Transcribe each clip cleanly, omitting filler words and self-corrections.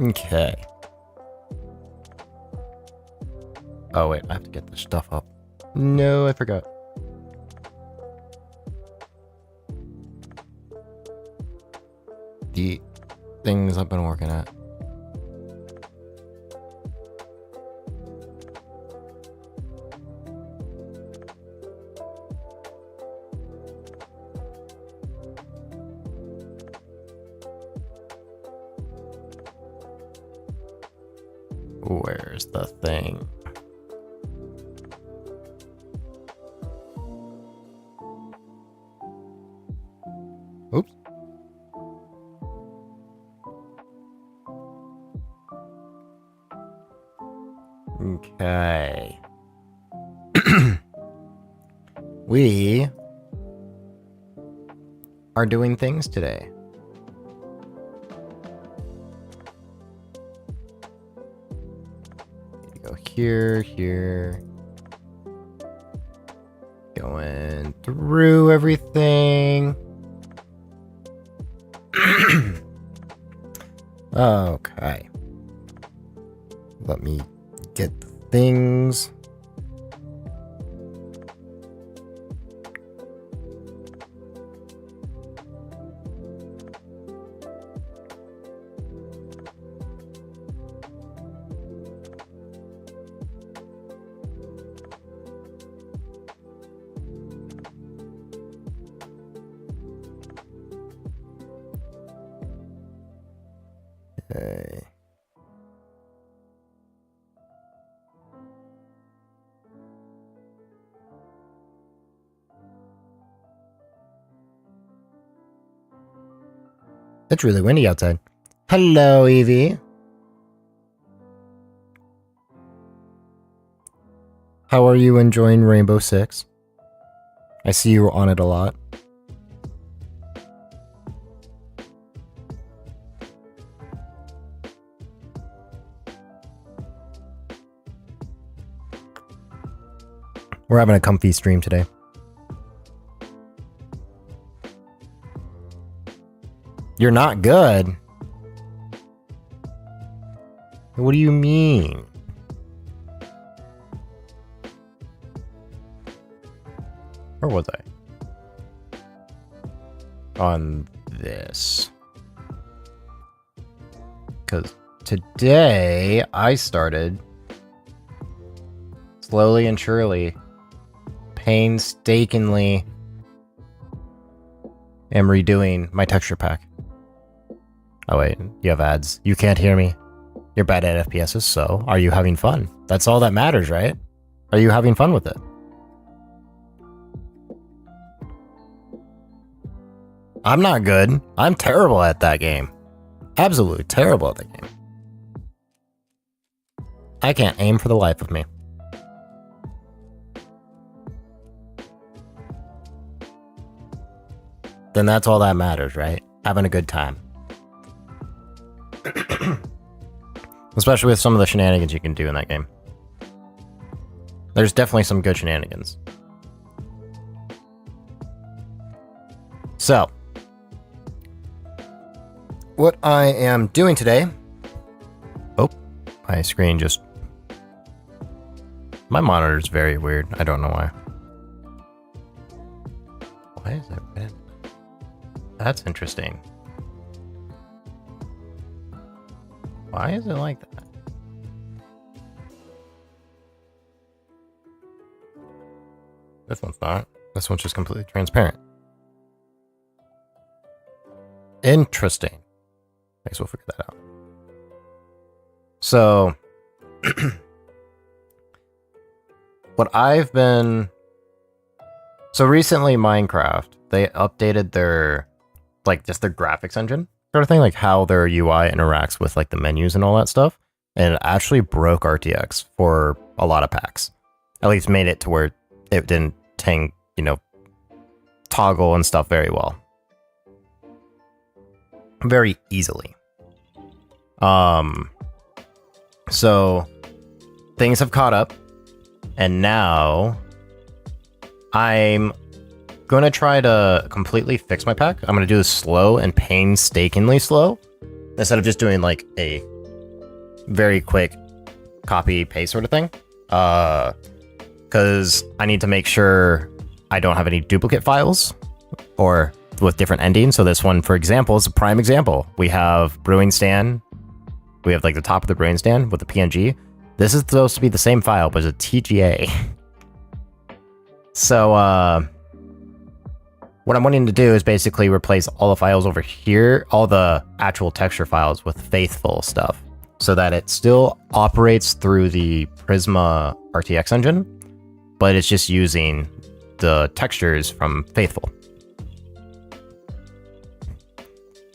Okay. Oh wait, I have to get this stuff up. No, I forgot. The things I've been working at. Where's the thing? Oops. Okay. We are doing things today. Go here. Going through everything. Okay. Let me get the things. Okay. It's really windy outside. Hello, Evie. How are you enjoying Rainbow Six? I see you on it a lot. We're having a comfy stream today. You're not good? What do you mean? Where was I? On this. Because today I started slowly and surely, painstakingly, am redoing my texture pack. Oh wait, you have ads. You can't hear me. You're bad at FPSs, so are you having fun? That's all that matters, right? Are you having fun with it? I'm not good. I'm terrible at that game. Absolutely terrible at that game. I can't aim for the life of me. Then that's all that matters, right? Having a good time. Especially with some of the shenanigans you can do in that game. There's definitely some good shenanigans. So, what I am doing today... Oh, my screen just... My monitor is very weird. I don't know why. Why is that red? That's interesting. Why is it like that? This one's not. This one's just completely transparent. Interesting. I guess we'll figure that out. So, what I've been... So recently Minecraft, they updated their, like, just their graphics engine sort of thing, like how their UI interacts with like the menus and all that stuff. And it actually broke RTX for a lot of packs. At least made it to where it didn't toggle and stuff very well. Very easily. So things have caught up, and now I'm gonna try to completely fix my pack. I'm gonna do this slow and painstakingly slow, instead of just doing like a very quick copy paste sort of thing. Because I need to make sure I don't have any duplicate files or with different endings. So this one, for example, is a prime example. We have brewing stand. We have like the top of the brewing stand with the PNG. This is supposed to be the same file, but it's a TGA. So what I'm wanting to do is basically replace all the files over here, all the actual texture files with faithful stuff, so that it still operates through the Prizma RTX engine, but it's just using the textures from faithful.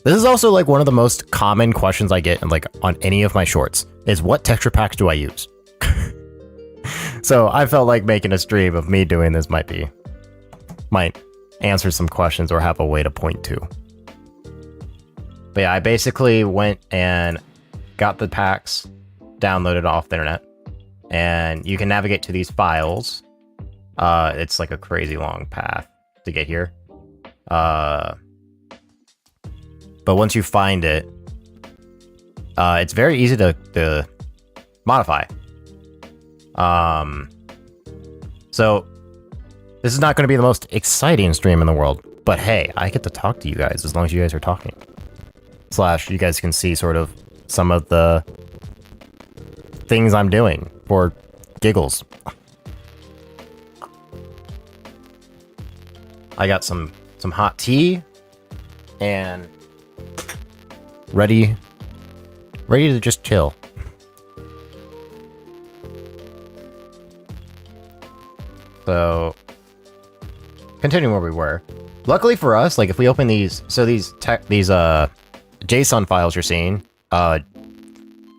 This is also like one of the most common questions I get in like on any of my shorts is what texture packs do I use? So I felt like making a stream of me doing this might answer some questions or have a way to point to. But yeah, I basically went and got the packs downloaded off the internet, and you can navigate to these files. It's like a crazy long path to get here. But once you find it, it's very easy to modify. So this is not going to be the most exciting stream in the world, but hey, I get to talk to you guys as long as you guys are talking. / you guys can see sort of some of the things I'm doing for giggles. I got some hot tea and ready to just chill. So continuing where we were. Luckily for us, like if we open these, so these JSON files you're seeing,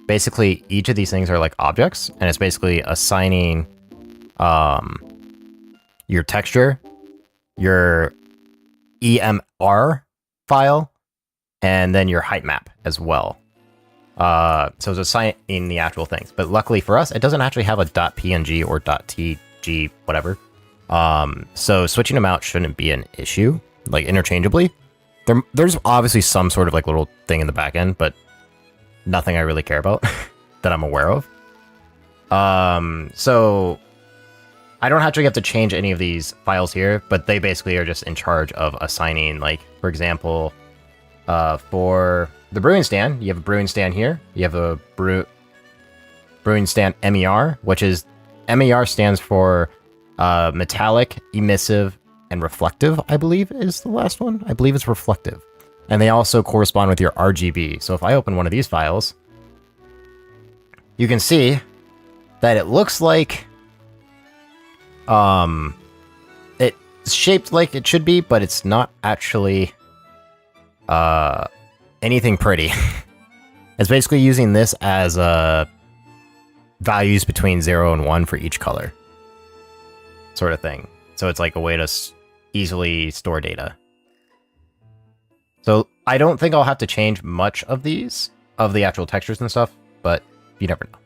basically each of these things are like objects, and it's basically assigning your texture, your EMR file, and then your height map as well. So it's assigning the actual things. But luckily for us, it doesn't actually have a .png or .tg whatever. So switching them out shouldn't be an issue, like interchangeably. There's obviously some sort of like little thing in the back end, but nothing I really care about that I'm aware of. So I don't actually have to change any of these files here, but they basically are just in charge of assigning, like, for example, for the brewing stand, you have a brewing stand here. You have a brewing stand MER, which is MER stands for metallic, emissive, and reflective, I believe is the last one. I believe it's reflective. And they also correspond with your RGB. So if I open one of these files, you can see that it looks like it's shaped like it should be, but it's not actually anything pretty. It's basically using this as values between 0 and 1 for each color, sort of thing. So it's like a way to easily store data. So I don't think I'll have to change much of these, of the actual textures and stuff, but you never know.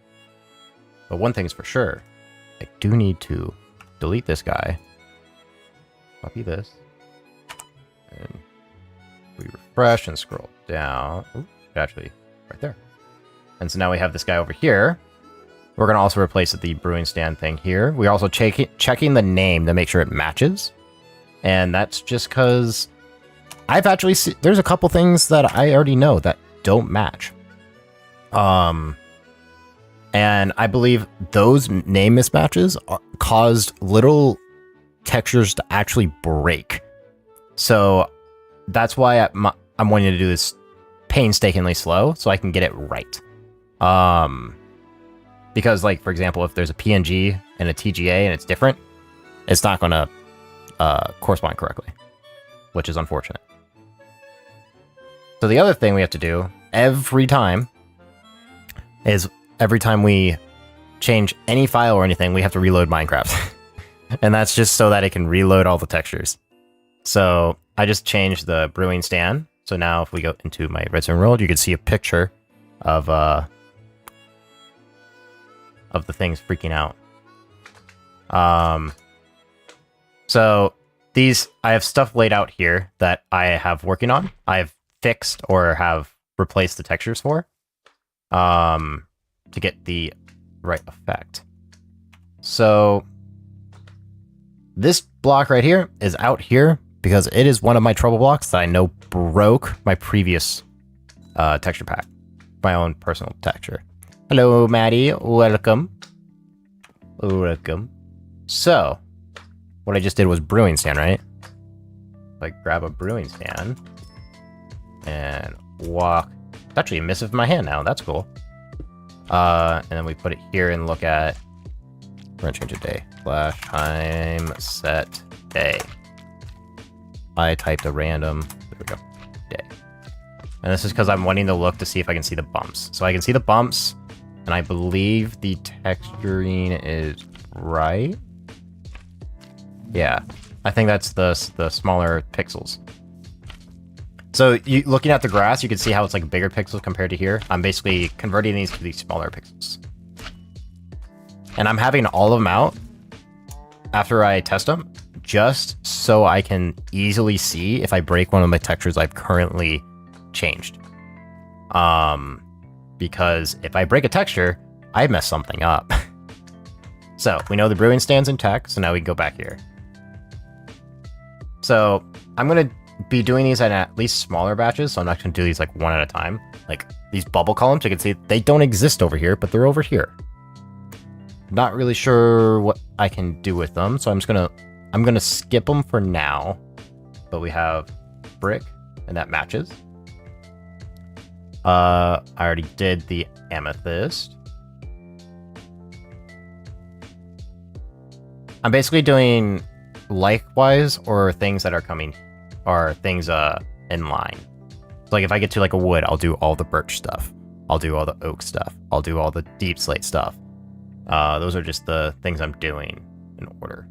But one thing's for sure, I do need to delete this guy, copy this, and we refresh and scroll down. Ooh, actually, right there. And so now we have this guy over here. We're going to also replace the brewing stand thing here. We're also checking the name to make sure it matches. And that's just because I've actually seen, there's a couple things that I already know that don't match. And I believe those name mismatches caused little textures to actually break. So that's why I'm wanting to do this painstakingly slow so I can get it right. Because, like, for example, if there's a PNG and a TGA and it's different, it's not going to correspond correctly, which is unfortunate. So the other thing we have to do every time is every time we change any file or anything, we have to reload Minecraft. And that's just so that it can reload all the textures. So I just changed the brewing stand. So now if we go into my redstone world, you can see a picture of the things freaking out. So these, I have stuff laid out here that I have working on. I've fixed or have replaced the textures for. to get the right effect. So this block right here is out here because it is one of my trouble blocks that I know broke my previous texture pack, my own personal texture. Hello, Maddie. Welcome. Welcome. So, what I just did was brewing stand, right? Like, grab a brewing stand and walk. It's actually a miss of my hand now. That's cool. And then we put it here and look at. We're gonna change a day. Flash time set day. I typed a random. There we go. Day. And this is because I'm wanting to look to see if I can see the bumps. So I can see the bumps, and I believe the texturing is right. Yeah, I think that's the smaller pixels. So looking at the grass, you can see how it's like bigger pixels compared to here. I'm basically converting these to these smaller pixels. And I'm having all of them out after I test them, just so I can easily see if I break one of the textures I've currently changed. Because if I break a texture, I mess something up. So we know the brewing stand's intact, so now we can go back here. So I'm gonna be doing these at least smaller batches, so I'm not gonna do these like one at a time. Like these bubble columns, you can see they don't exist over here, but they're over here. Not really sure what I can do with them, so I'm gonna skip them for now. But we have brick, and that matches. I already did the amethyst. I'm basically doing likewise or things that are coming, or things in line. So like if I get to like a wood, I'll do all the birch stuff. I'll do all the oak stuff. I'll do all the deep slate stuff. Those are just the things I'm doing in order.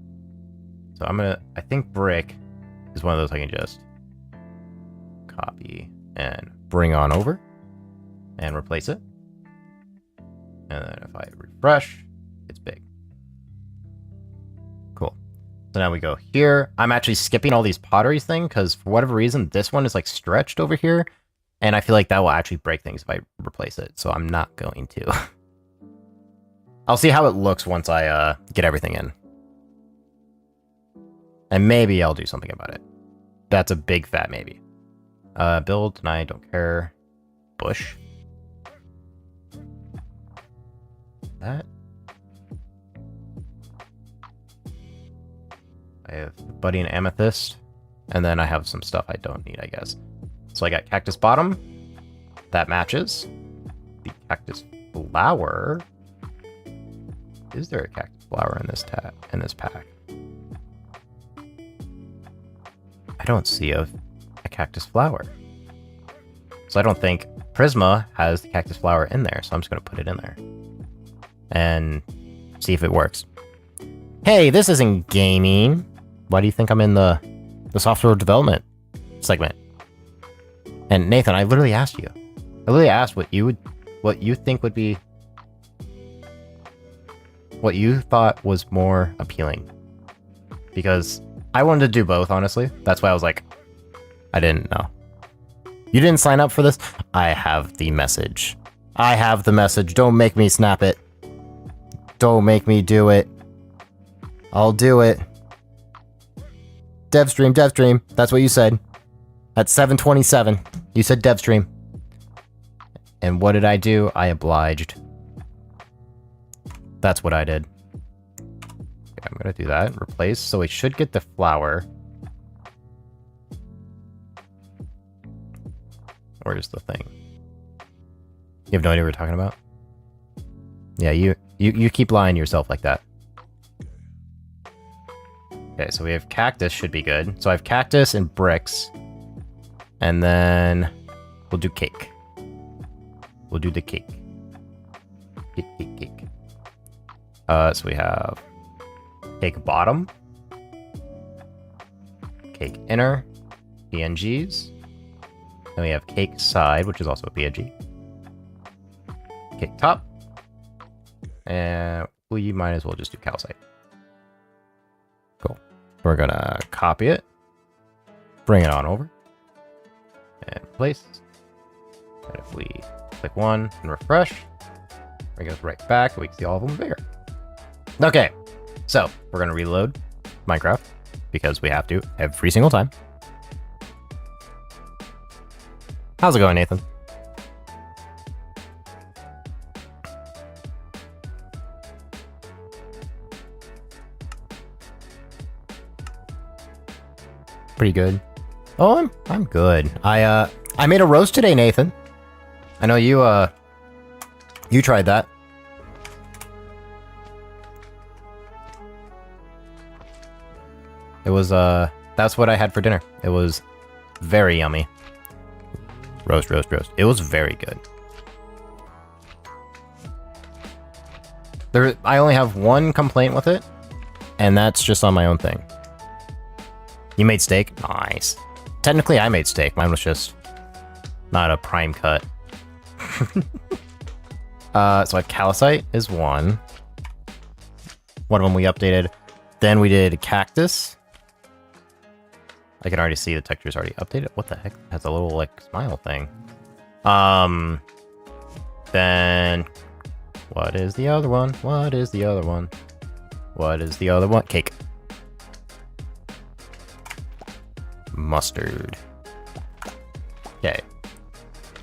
So I think brick is one of those I can just copy and bring on over and replace it. And then if I refresh, it's big. Cool. So now we go here. I'm actually skipping all these potteries thing because for whatever reason, this one is like stretched over here. And I feel like that will actually break things if I replace it. So I'm not going to. I'll see how it looks once I get everything in. And maybe I'll do something about it. That's a big fat maybe. Build, and I don't care. Bush. That. I have buddy and amethyst. And then I have some stuff I don't need, I guess. So I got cactus bottom. That matches. The cactus flower. Is there a cactus flower in this pack? I don't see a cactus flower. So I don't think Prizma has the cactus flower in there, so I'm just going to put it in there. And see if it works. Hey, this isn't gaming. Why do you think I'm in the software development segment? And Nathan, I literally asked you. I literally asked what you think would be, what you thought was more appealing. Because I wanted to do both, honestly. That's why I was like, I didn't know. You didn't sign up for this? I have the message. I have the message. Don't make me snap it. Don't make me do it. I'll do it. Dev stream. That's what you said. At 7:27, you said dev stream. And what did I do? I obliged. That's what I did. Okay, I'm gonna do that. Replace. So we should get the flower. Where's the thing? You have no idea what we're talking about? Yeah, you keep lying to yourself like that. Okay, so we have cactus, should be good. So I have cactus and bricks. And then we'll do cake. We'll do the cake. Cake. So we have cake bottom, cake inner, PNGs. Then we have cake side, which is also a PNG. Cake top. And we might as well just do calcite. Cool. We're gonna copy it, bring it on over, and place. And if we click one and refresh, Bring us right back. We can see all of them bigger. Okay, so we're gonna reload Minecraft because we have to every single time. How's it going, Nathan? Pretty good. Oh, I'm good. I made a roast today, Nathan. I know you tried that. It was that's what I had for dinner. It was very yummy. Roast. It was very good. I only have one complaint with it, and that's just on my own thing. You made steak? Nice. Technically, I made steak. Mine was just not a prime cut. So calcite is one. One of them we updated. Then we did cactus. I can already see the texture's already updated. What the heck? It has a little, like, smile thing. Then... what is the other one? What is the other one? What is the other one? Cake. Mustard. Okay.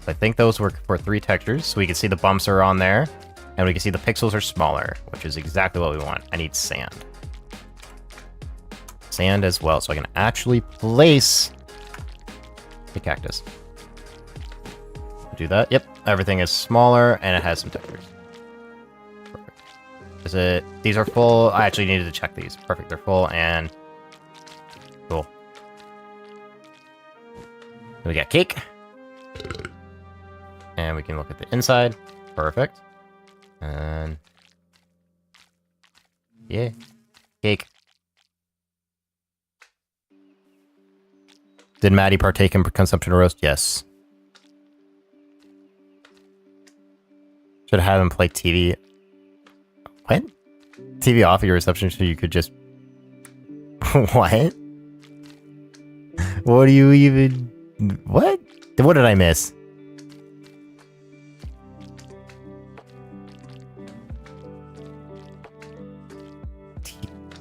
I think those work for 3 textures, so we can see the bumps are on there, and we can see the pixels are smaller, which is exactly what we want. I need sand. Sand as well, so I can actually place the cactus. Do that. Yep, everything is smaller, and it has some textures. Perfect. Is it... these are full? I actually needed to check these. Perfect, they're full, and... cool. We got cake. And we can look at the inside. Perfect. And... yeah. Cake. Did Maddie partake in consumption of roast? Yes. Should have had him play TV. What? TV off of your reception so you could just... what? What do you even... what? What did I miss?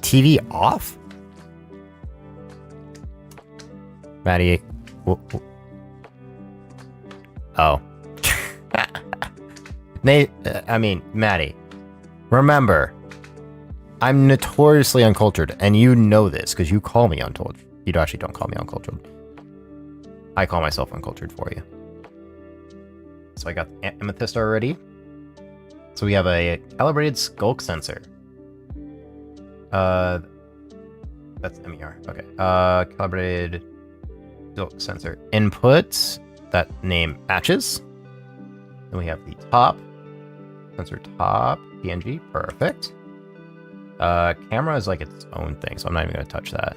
TV off? Maddie. Oh. Nate, I mean, Maddie. Remember, I'm notoriously uncultured, and you know this because you call me uncultured. You actually don't call me uncultured. I call myself uncultured for you. So I got the amethyst already. So we have a calibrated skulk sensor. That's MER. Okay. Calibrated skulk sensor input. That name matches. Then we have the top sensor top PNG. Perfect. Camera is like its own thing, so I'm not even gonna touch that.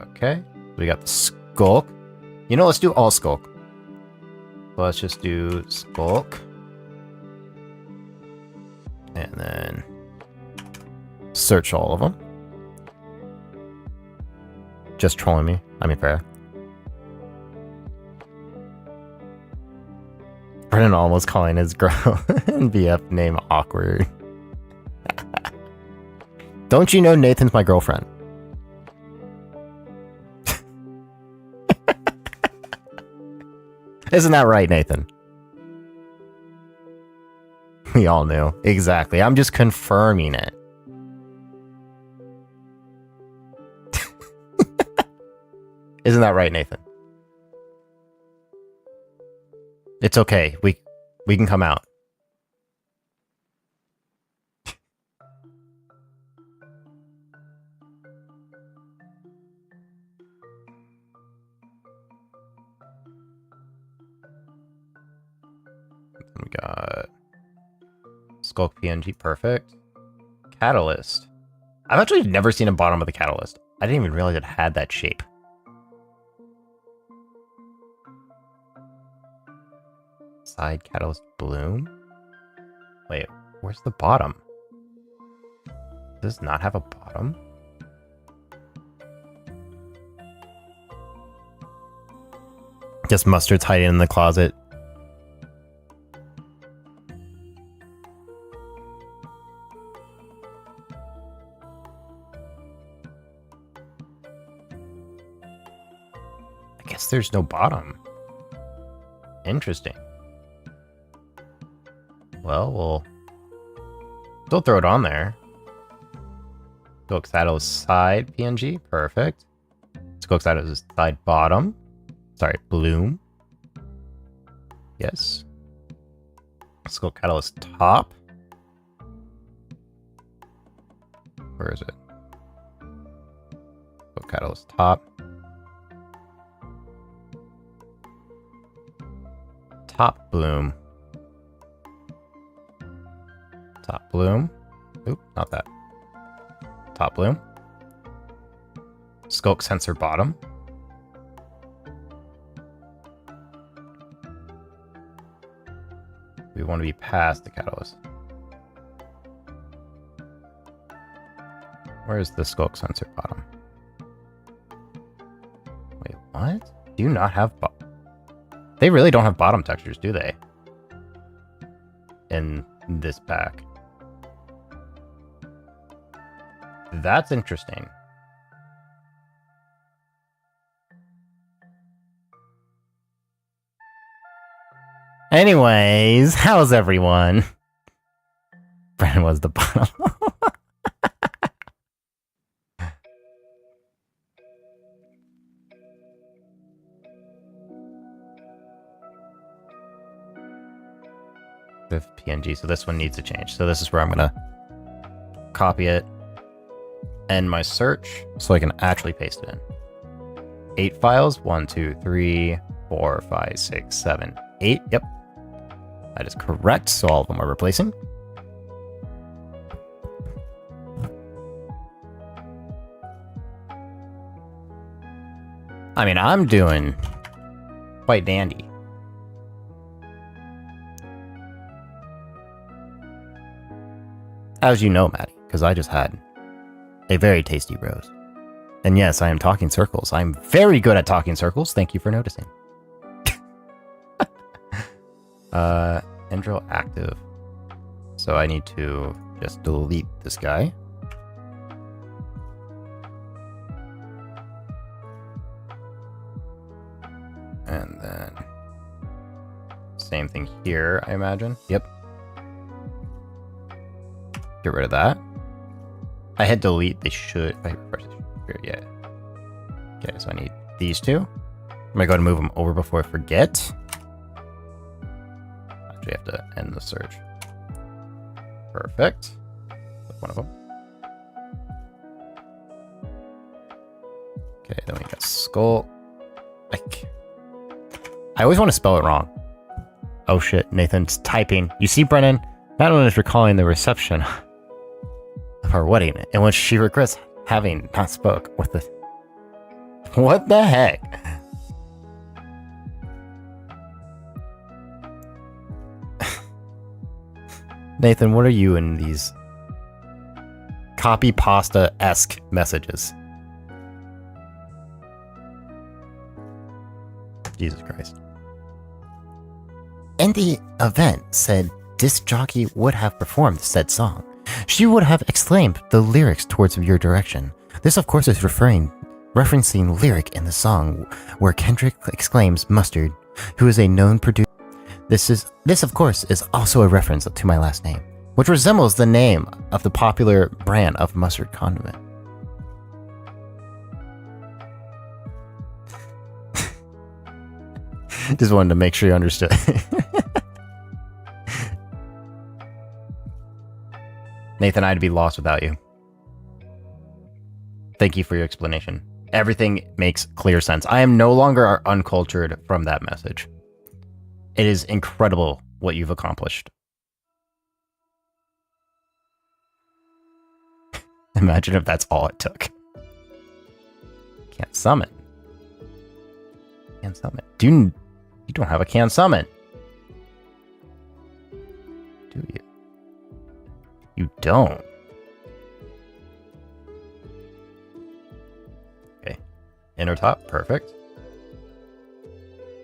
Okay. We got the skulk. You know, let's do all skulk. So let's just do skulk. And then search all of them. Just trolling me. I mean, fair. Brennon almost calling his girl and BF name awkward. Don't you know Nathan's my girlfriend? Isn't that right, Nathan? We all knew. Exactly. I'm just confirming it. Isn't that right, Nathan? It's okay. We can come out. We got Skulk PNG, perfect. Catalyst. I've actually never seen a bottom of the catalyst. I didn't even realize it had that shape. Side catalyst bloom? Wait, where's the bottom? Does this not have a bottom? Just mustard's hiding in the closet. guess there's no bottom. Interesting. Well, we'll still throw it on there. Coaxiato side PNG. Perfect. Let's Coaxiato side bottom. Sorry, bloom. Yes. Let's go Catalyst top. Where is it? Go Catalyst top. Top bloom. Top bloom. Oop, not that. Top bloom. Skulk sensor bottom. We want to be past the catalyst. Where is the skulk sensor bottom? Wait, what? Do you not have they really don't have bottom textures, do they? In this pack. That's interesting. Anyways, how's everyone? Brennon was the bottom. The PNG, so this one needs to change. So this is where I'm gonna copy it, end my search, so I can actually paste it in. 8 files. 1, 2, 3, 4, 5, 6, 7, 8. Yep. That is correct, so all of them are replacing. I mean, I'm doing quite dandy. As you know, Maddie, because I just had a very tasty roast. And yes, I am talking circles. I'm very good at talking circles. Thank you for noticing. Intro active. So I need to just delete this guy. And then same thing here, I imagine. Yep. Get rid of that. I hit delete. They should. I refresh here. Yeah. Okay, so I need these two. I'm gonna go to move them over before I forget. Actually, have to end the search. Perfect. That's one of them. Okay, then we got skull. I always want to spell it wrong. Oh shit, Nathan's typing. You see, Brennon? Madeline is recalling the reception of our wedding, in which she regrets having not spoke with the... What the heck? Nathan, what are you in these copy pasta-esque messages? Jesus Christ. In the event, said disc jockey would have performed said song. She would have exclaimed the lyrics towards your direction. This, of course, is referencing lyric in the song where Kendrick exclaims mustard, who is a known producer. This, of course, is also a reference to my last name, which resembles the name of the popular brand of mustard condiment. Just wanted to make sure you understood. Nathan, I'd be lost without you. Thank you for your explanation. Everything makes clear sense. I am no longer uncultured from that message. It is incredible what you've accomplished. Imagine if that's all it took. Can't summon. Can't summon. You don't have a can summon. Do you? You don't. Okay. Inner top, perfect.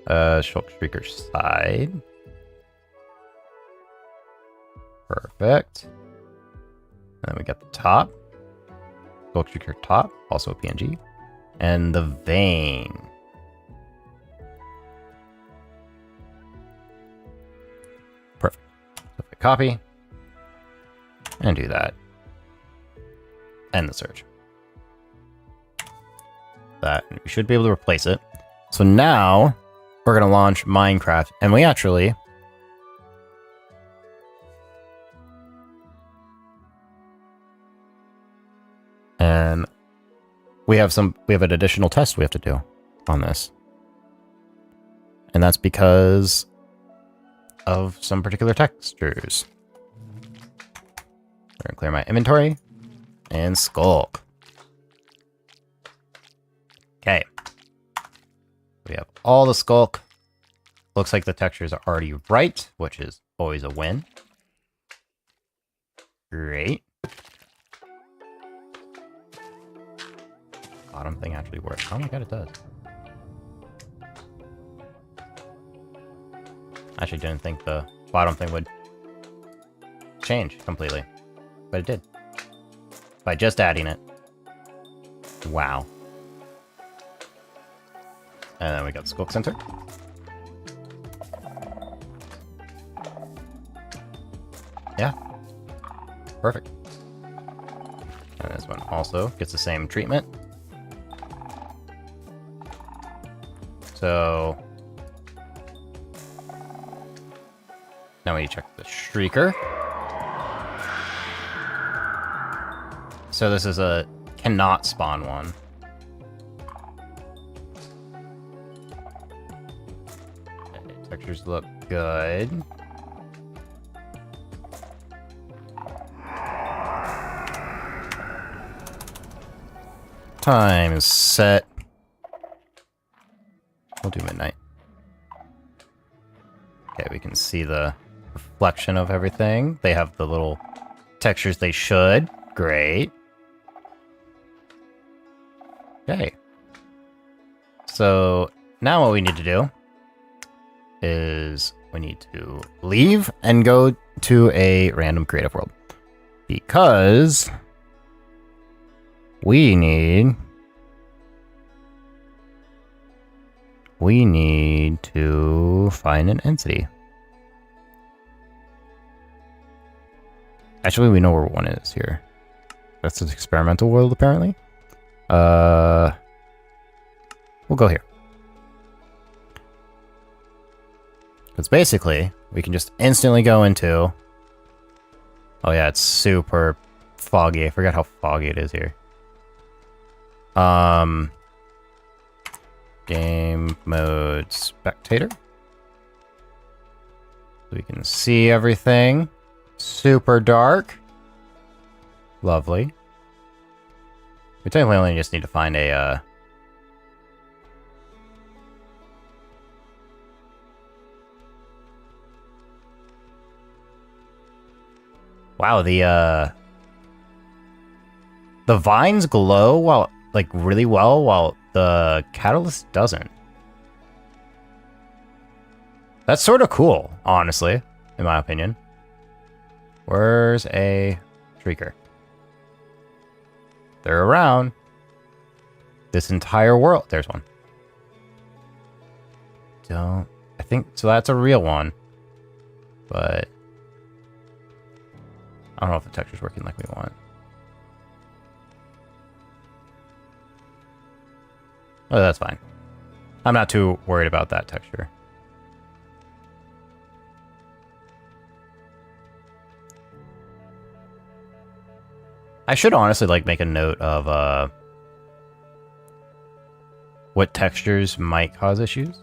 Shulk Streaker side. Perfect. And then we got the top. Shulk Streaker top, also a PNG. And the vein. copy. And do that. End the search. That, we should be able to replace it. So now, we're going to launch Minecraft, and we actually... And we have an additional test we have to do on this. And that's because of some particular textures. We're going to clear my inventory and skulk. Okay. We have all the skulk. Looks like the textures are already right, which is always a win. Great. Bottom thing actually works. Oh my god, it does. I actually didn't think the bottom thing would change completely, but it did. By just adding it. Wow. And then we got the skulk center. Yeah. Perfect. And this one also gets the same treatment. So now we need to check the Shrieker. So this is a cannot spawn one. Okay, textures look good. Time is set. We'll do midnight. Okay, we can see the reflection of everything. They have the little textures they should. Great. Okay. So now what we need to do is we need to leave and go to a random creative world. Because we need to find an entity. Actually, we know where one is here. That's an experimental world, apparently. We'll go here. Because basically, we can just instantly go into... Oh yeah, it's super foggy. I forgot how foggy it is here. Game mode spectator. So we can see everything. Super dark. Lovely. We technically only just need to find a, Wow, the vines glow while, like, really well, while the catalyst doesn't. That's sort of cool, honestly, in my opinion. Where's a Shrieker? They're around. This entire world. There's one. I think, so that's a real one. But I don't know if the texture's working like we want. Oh, that's fine. I'm not too worried about that texture. I should honestly like make a note of what textures might cause issues,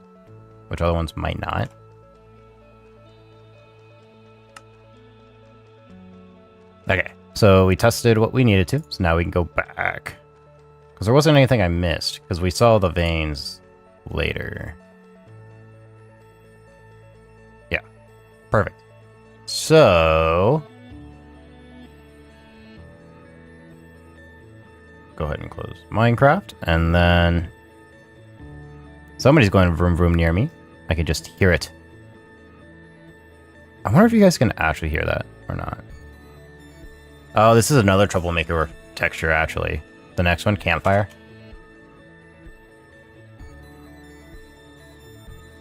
which other ones might not. Okay, so we tested what we needed to, so now we can go back. Because there wasn't anything I missed, because we saw the veins later. Yeah, perfect. So go ahead and close Minecraft, and then somebody's going vroom vroom near me. I can just hear it. I wonder if you guys can actually hear that or not. Oh, this is another troublemaker texture, actually. The next one, campfire.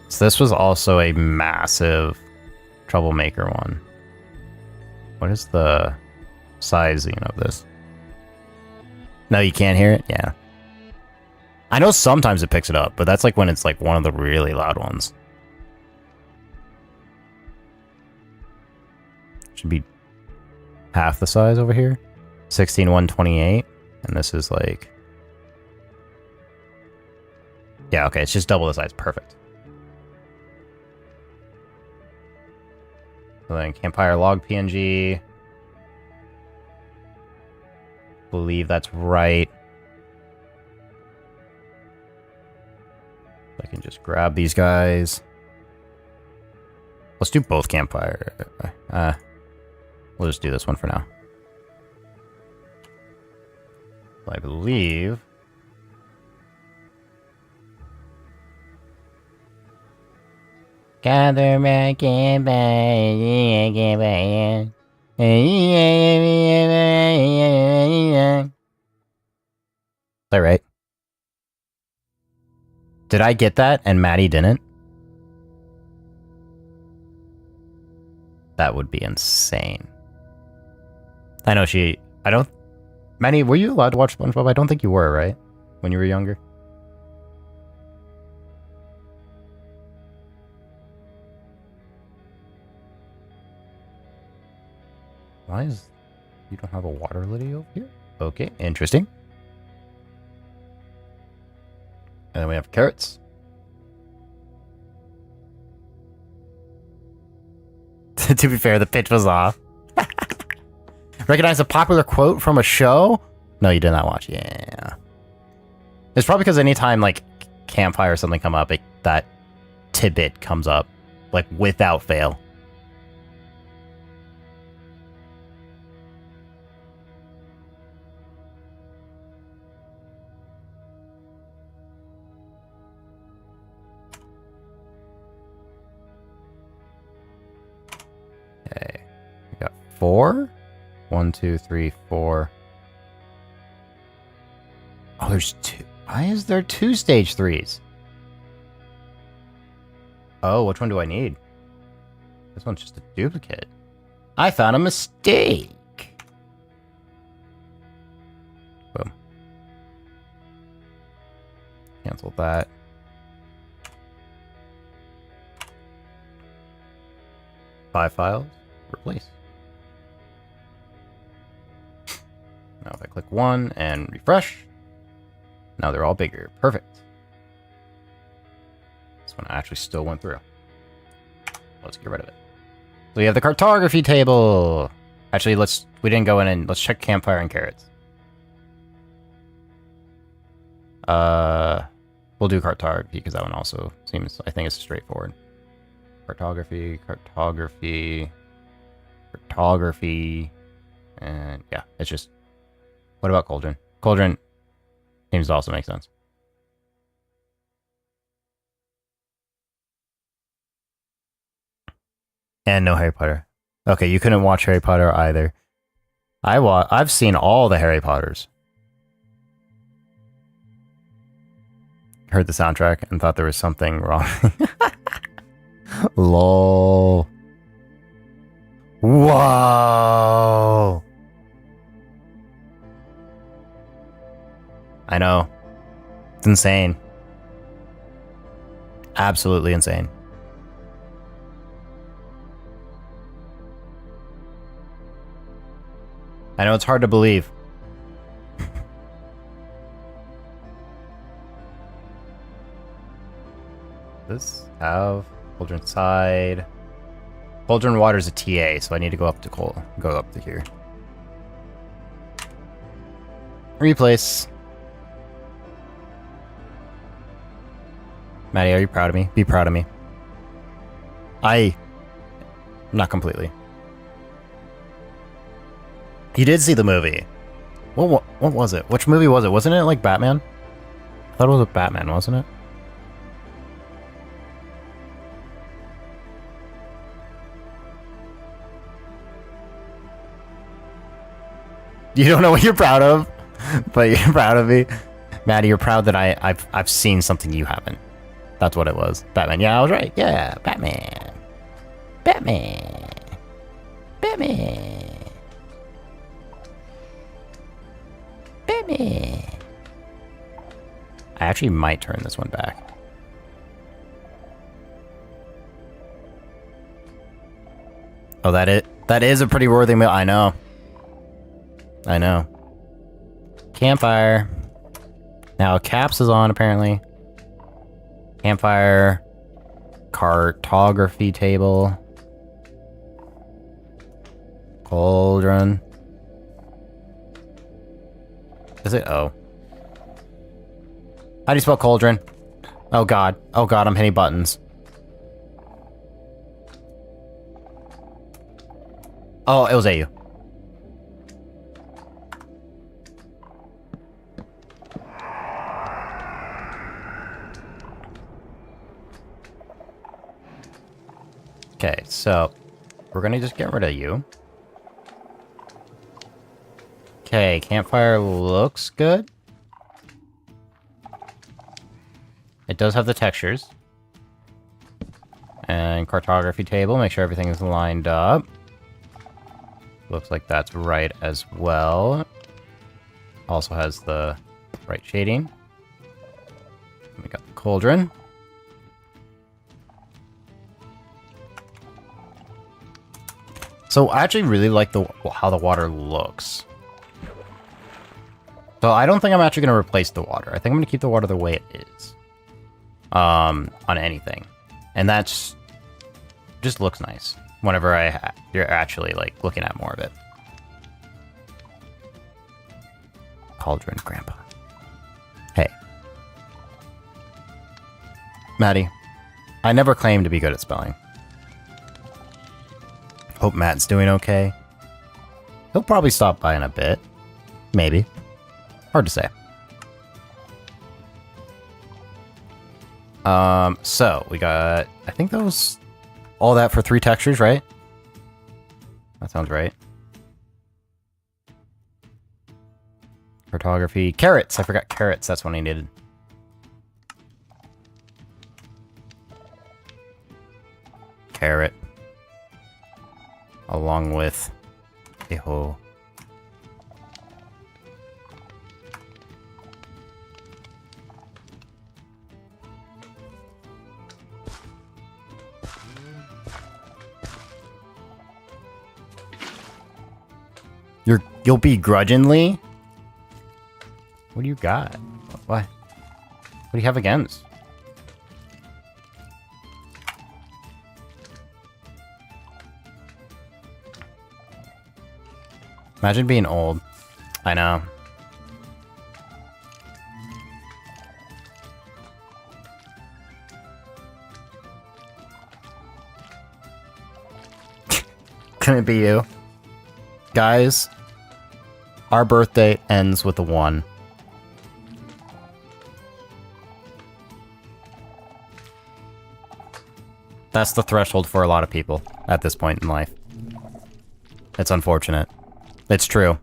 So this was also a massive troublemaker one. What is the sizing of this? No, you can't hear it? Yeah. I know sometimes it picks it up, but that's like when it's like one of the really loud ones. Should be half the size over here. 16,128. And this is like... Yeah, okay, it's just double the size. Perfect. So then Campfire log PNG. Believe that's right. I can just grab these guys. Let's do both Campfire. We'll just do this one for now. I believe... Gather back in bed. Is that right? Did I get that and Maddie didn't? That would be insane. I know she... I don't... Maddie, were you allowed to watch SpongeBob? I don't think you were, right? When you were younger? Why is... You don't have a water lily over here? Okay, interesting. And then we have carrots. To be fair, the pitch was off. Recognize a popular quote from a show? No, you did not watch. Yeah. It's probably because anytime, like, Campfire or something come up, that tidbit comes up. Like, without fail. Okay. We got 4. 1, 2, 3, 4. Oh, there's 2. Why is there 2 stage 3s? Oh, which one do I need? This one's just a duplicate. I found a mistake. Boom. Cancel that. Five files. Replace. Now if I click 1 and refresh, now they're all bigger. Perfect. This one actually still went through. Let's get rid of it. So we have the cartography table. Actually, we didn't go in and let's check Campfire and carrots. We'll do cartography because that one also seems, I think it's straightforward. Cartography, and yeah, it's just... What about Cauldron? Cauldron seems to also make sense. And no Harry Potter. Okay, you couldn't watch Harry Potter either. I've seen all the Harry Potters. Heard the soundtrack and thought there was something wrong. LOL. Whoa. I know. It's insane. Absolutely insane. I know it's hard to believe. This have Cauldron side. Cauldron water's a TA, so I need to go up to here. Replace. Maddie, are you proud of me? Be proud of me. Not completely. You did see the movie. What was it? Which movie was it? Wasn't it like Batman? I thought it was a Batman, wasn't it? You don't know what you're proud of, but you're proud of me. Maddie, you're proud that I've seen something you haven't. That's what it was. Batman. Yeah, I was right. Yeah, Batman. Batman. Batman. Gimme. I actually might turn this one back. Oh, that is a pretty worthy meal. I know. I know. Campfire. Now caps is on apparently. Campfire. Cartography table. Cauldron. Is it? Oh. How do you spell cauldron? Oh god. Oh god, I'm hitting buttons. Oh, it was AU. Okay, so we're gonna just get rid of you. Okay, campfire looks good. It does have the textures. And cartography table, make sure everything is lined up. Looks like that's right as well. Also has the right shading. We got the cauldron. So I actually really like how the water looks. So I don't think I'm actually going to replace the water. I think I'm going to keep the water the way it is. On anything. And that's just looks nice whenever you're actually like looking at more of it. Cauldron Grandpa. Hey. Maddie. I never claimed to be good at spelling. Hope Matt's doing okay. He'll probably stop by in a bit. Maybe. Hard to say. So we got, I think that was all that for 3 textures, right? That sounds right. Cartography. Carrots! I forgot carrots. That's what I needed. Carrot. Along with a whole... You'll begrudgingly? What do you got? What? What do you have against? Imagine being old. I know. Can it be you? Guys, our birthday ends with a 1. That's the threshold for a lot of people at this point in life. It's unfortunate. It's true.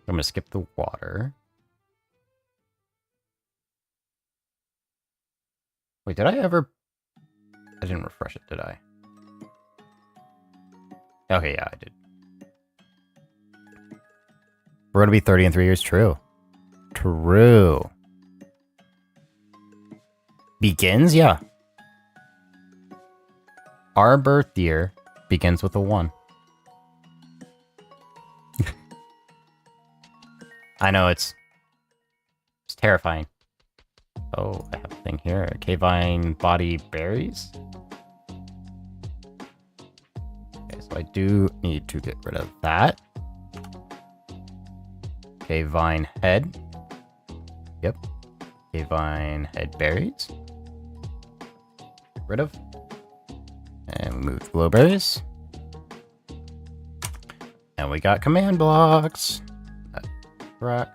I'm gonna skip the water. Wait, did I ever... I didn't refresh it, did I? Okay, yeah, I did. We're gonna be 30 in 3 years. True. True. Begins? Yeah. Our birth year begins with a 1. I know, it's terrifying. Oh, I have a thing here. Cavine body berries. Okay, so I do need to get rid of that. Cavine head. Yep. Cavine head berries. Get rid of. And we move the glowberries. And we got command blocks. Rock.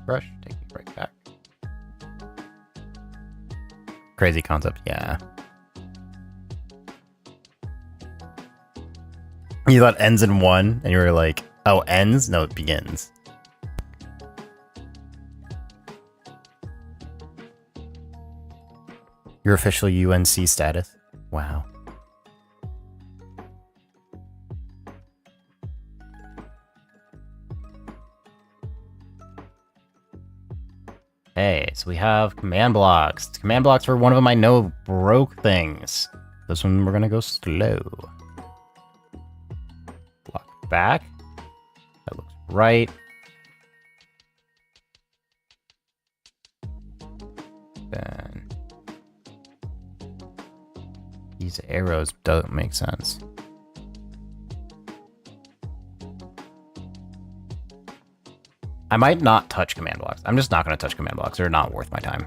Brush. Take me right back. Crazy concept, yeah. You thought ends in 1, and you were like, oh, ends? No, it begins. Your official UNC status. Wow. Hey, so we have command blocks. Command blocks for one of my no broke things. This one we're gonna go slow. Block back. That looks right. Then these arrows don't make sense. I might not touch command blocks. I'm just not going to touch command blocks. They're not worth my time.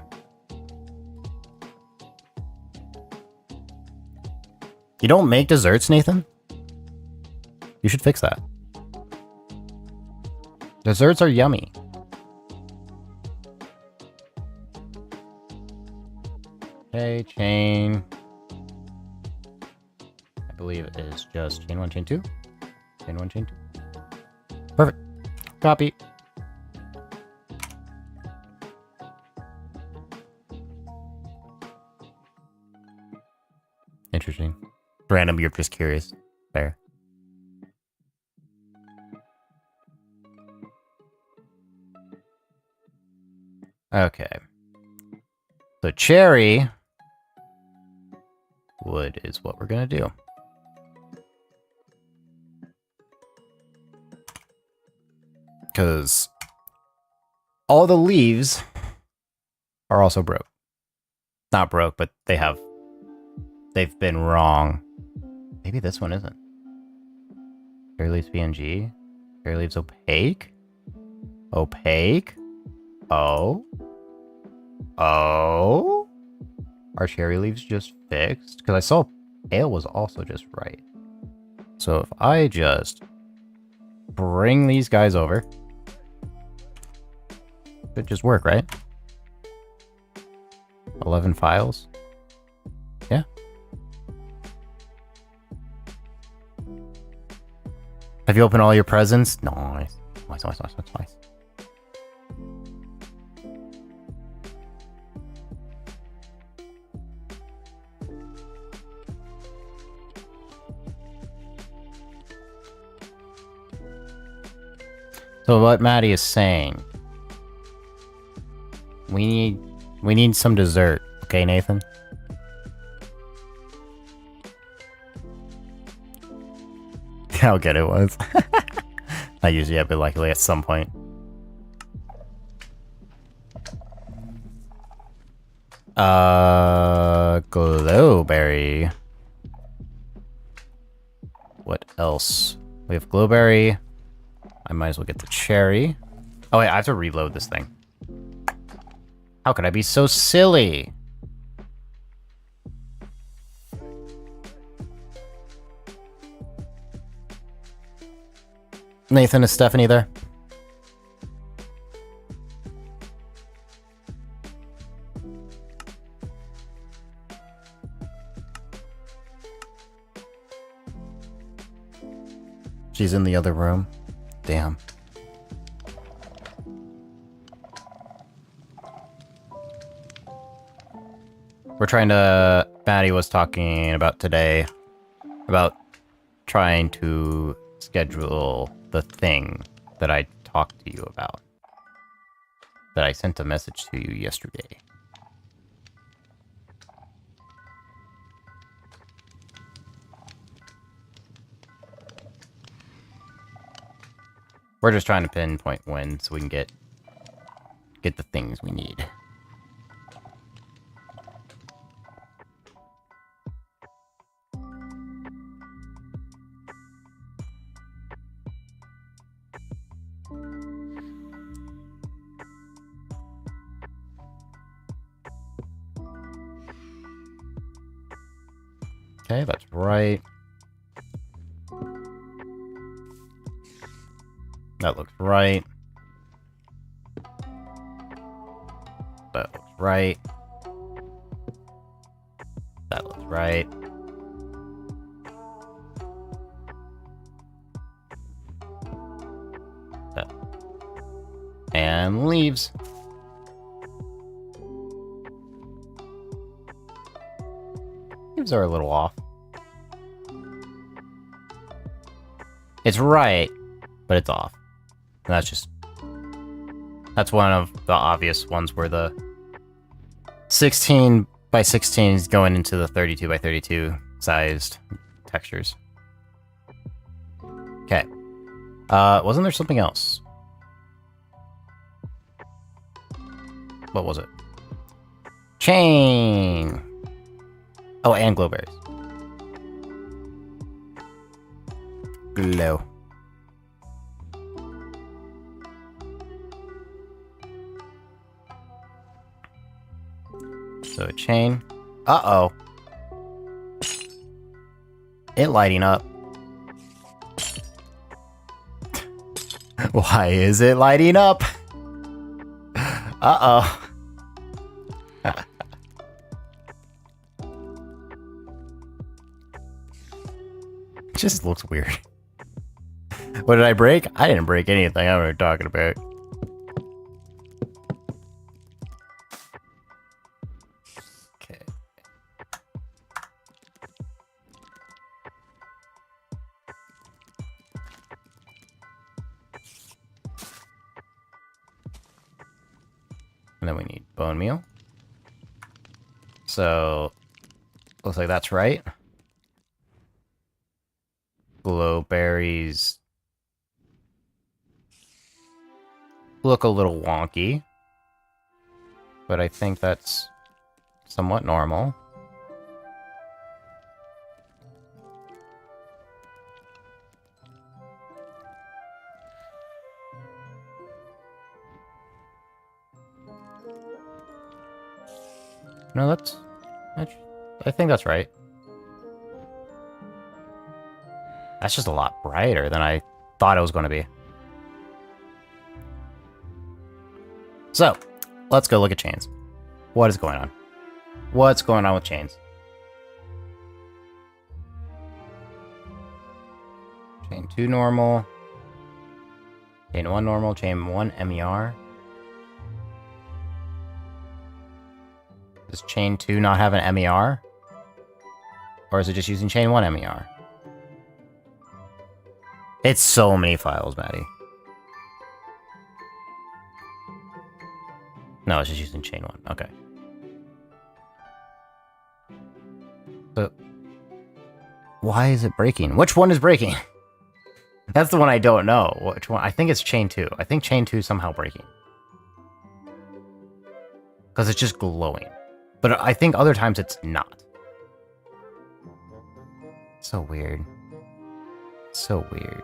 You don't make desserts, Nathan? You should fix that. Desserts are yummy. Okay, chain. I believe it is just chain 1, chain 2. Chain 1, chain 2. Perfect. Copy. Interesting. Random, you're just curious. Fair. Okay. So cherry wood is what we're gonna do. Because all the leaves are also broke. Not broke, but they've been wrong. Maybe this one isn't. Cherry leaves PNG. Cherry leaves opaque. Opaque. Oh. Oh. Are cherry leaves just fixed? Because I saw pale was also just right. So if I just bring these guys over, should just work, right? 11 files. Yeah. Have you opened all your presents? Nice. Nice. So what Maddie is saying, we need some dessert, okay, Nathan? How good it was. I usually have been likely at some point. Glowberry. What else? We have glowberry. I might as well get the cherry. Oh wait, I have to reload this thing. How could I be so silly? Nathan, is Stephanie there? She's in the other room. Damn. We're trying to... Maddie was talking about today, about trying to schedule the thing that I talked to you about. That I sent a message to you yesterday. We're just trying to pinpoint when so we can get the things we need. Okay, that's right. That looks right. That looks right. That looks right. That. And leaves. relatives are a little off. It's right, but it's off. And that's one of the obvious ones where the 16 by 16 is going into the 32 by 32 sized textures. Okay. Wasn't there something else? What was it? Chain! Oh, and glowberries. Glow. So a chain. Uh-oh. It lighting up. Why is it lighting up? Uh-oh. Just looks weird. What did I break? I didn't break anything. I don't know what you're talking about. Okay. And then we need bone meal. So, looks like that's right. Glowberries look a little wonky, but I think that's somewhat normal. No, that's I think that's right. That's just a lot brighter than I thought it was going to be. So, let's go look at chains. What is going on? What's going on with chains? Chain 2 normal. Chain 1 normal. Chain 1 MER. Does chain 2 not have an MER? Or is it just using chain 1 MER? It's so many files, Maddie. No, it's just using chain 1. Okay. So, why is it breaking? Which one is breaking? That's the one I don't know. Which one? I think it's chain 2. I think chain 2 is somehow breaking. Because it's just glowing. But I think other times it's not. So weird. So weird.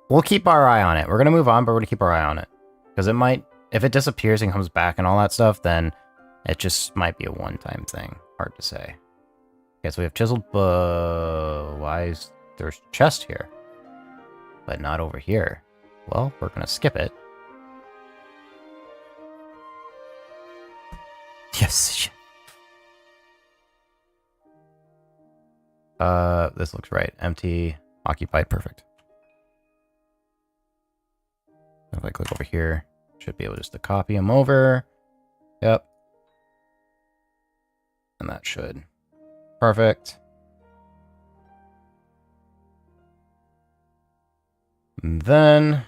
We'll keep our eye on it. We're going to move on, but we're going to keep our eye on it. Because it might, if it disappears and comes back and all that stuff, then it just might be a one-time thing. Hard to say. Okay, so we have chiseled, why is there's chest here? But not over here. Well, we're going to skip it. Yes. This looks right. Empty, occupied, perfect. If I click over here, should be able just to copy them over. Yep. And that should. Perfect. And then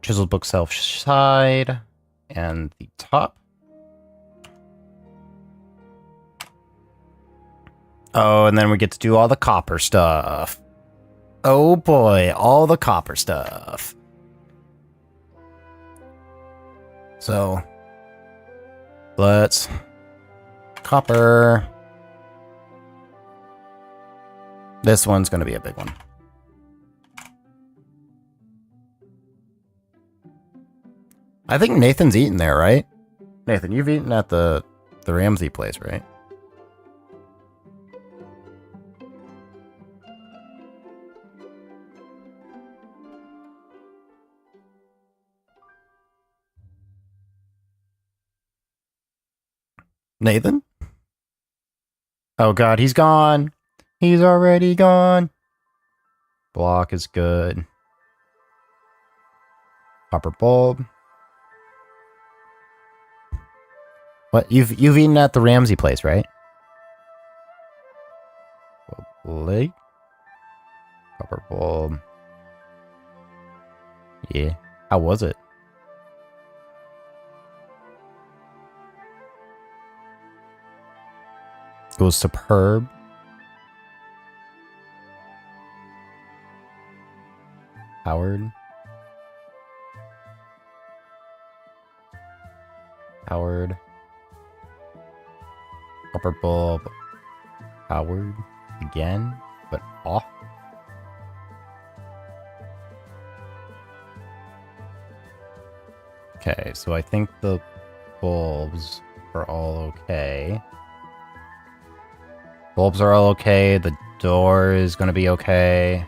chiseled bookshelf side and the top. Oh, and then we get to do all the copper stuff. Oh boy, all the copper stuff. So, let's copper. This one's going to be a big one. I think Nathan's eaten there, right? Nathan, you've eaten at the Ramsey place, right? Nathan? Oh god, he's gone. He's already gone. Block is good. Copper bulb. What? You've eaten at the Ramsey place, right? Late. Copper bulb. Yeah. How was it? It was superb. Howard. Howard. Copper bulb. Howard. Again, but off. Okay, so I think the bulbs are all okay. Bulbs are all okay. The door is going to be okay.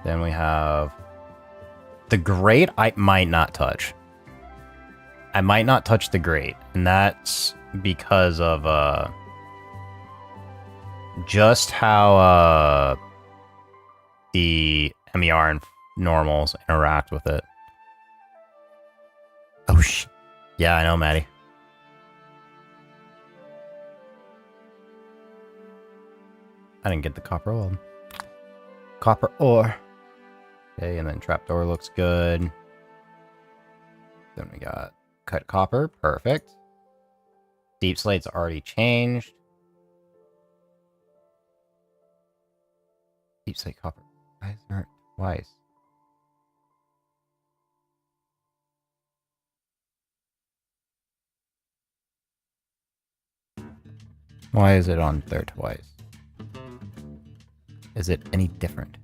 Then we have the grate. I might not touch. I might not touch the grate, and that's because of just how the MER and normals interact with it. Oh shit. Yeah, I know, Maddie. I didn't get the copper ore. Copper ore. Okay, and then trapdoor looks good. Then we got cut copper. Perfect. Deep slate's already changed. Deep slate copper. Why is there twice? Why is it on there twice? Is it any different?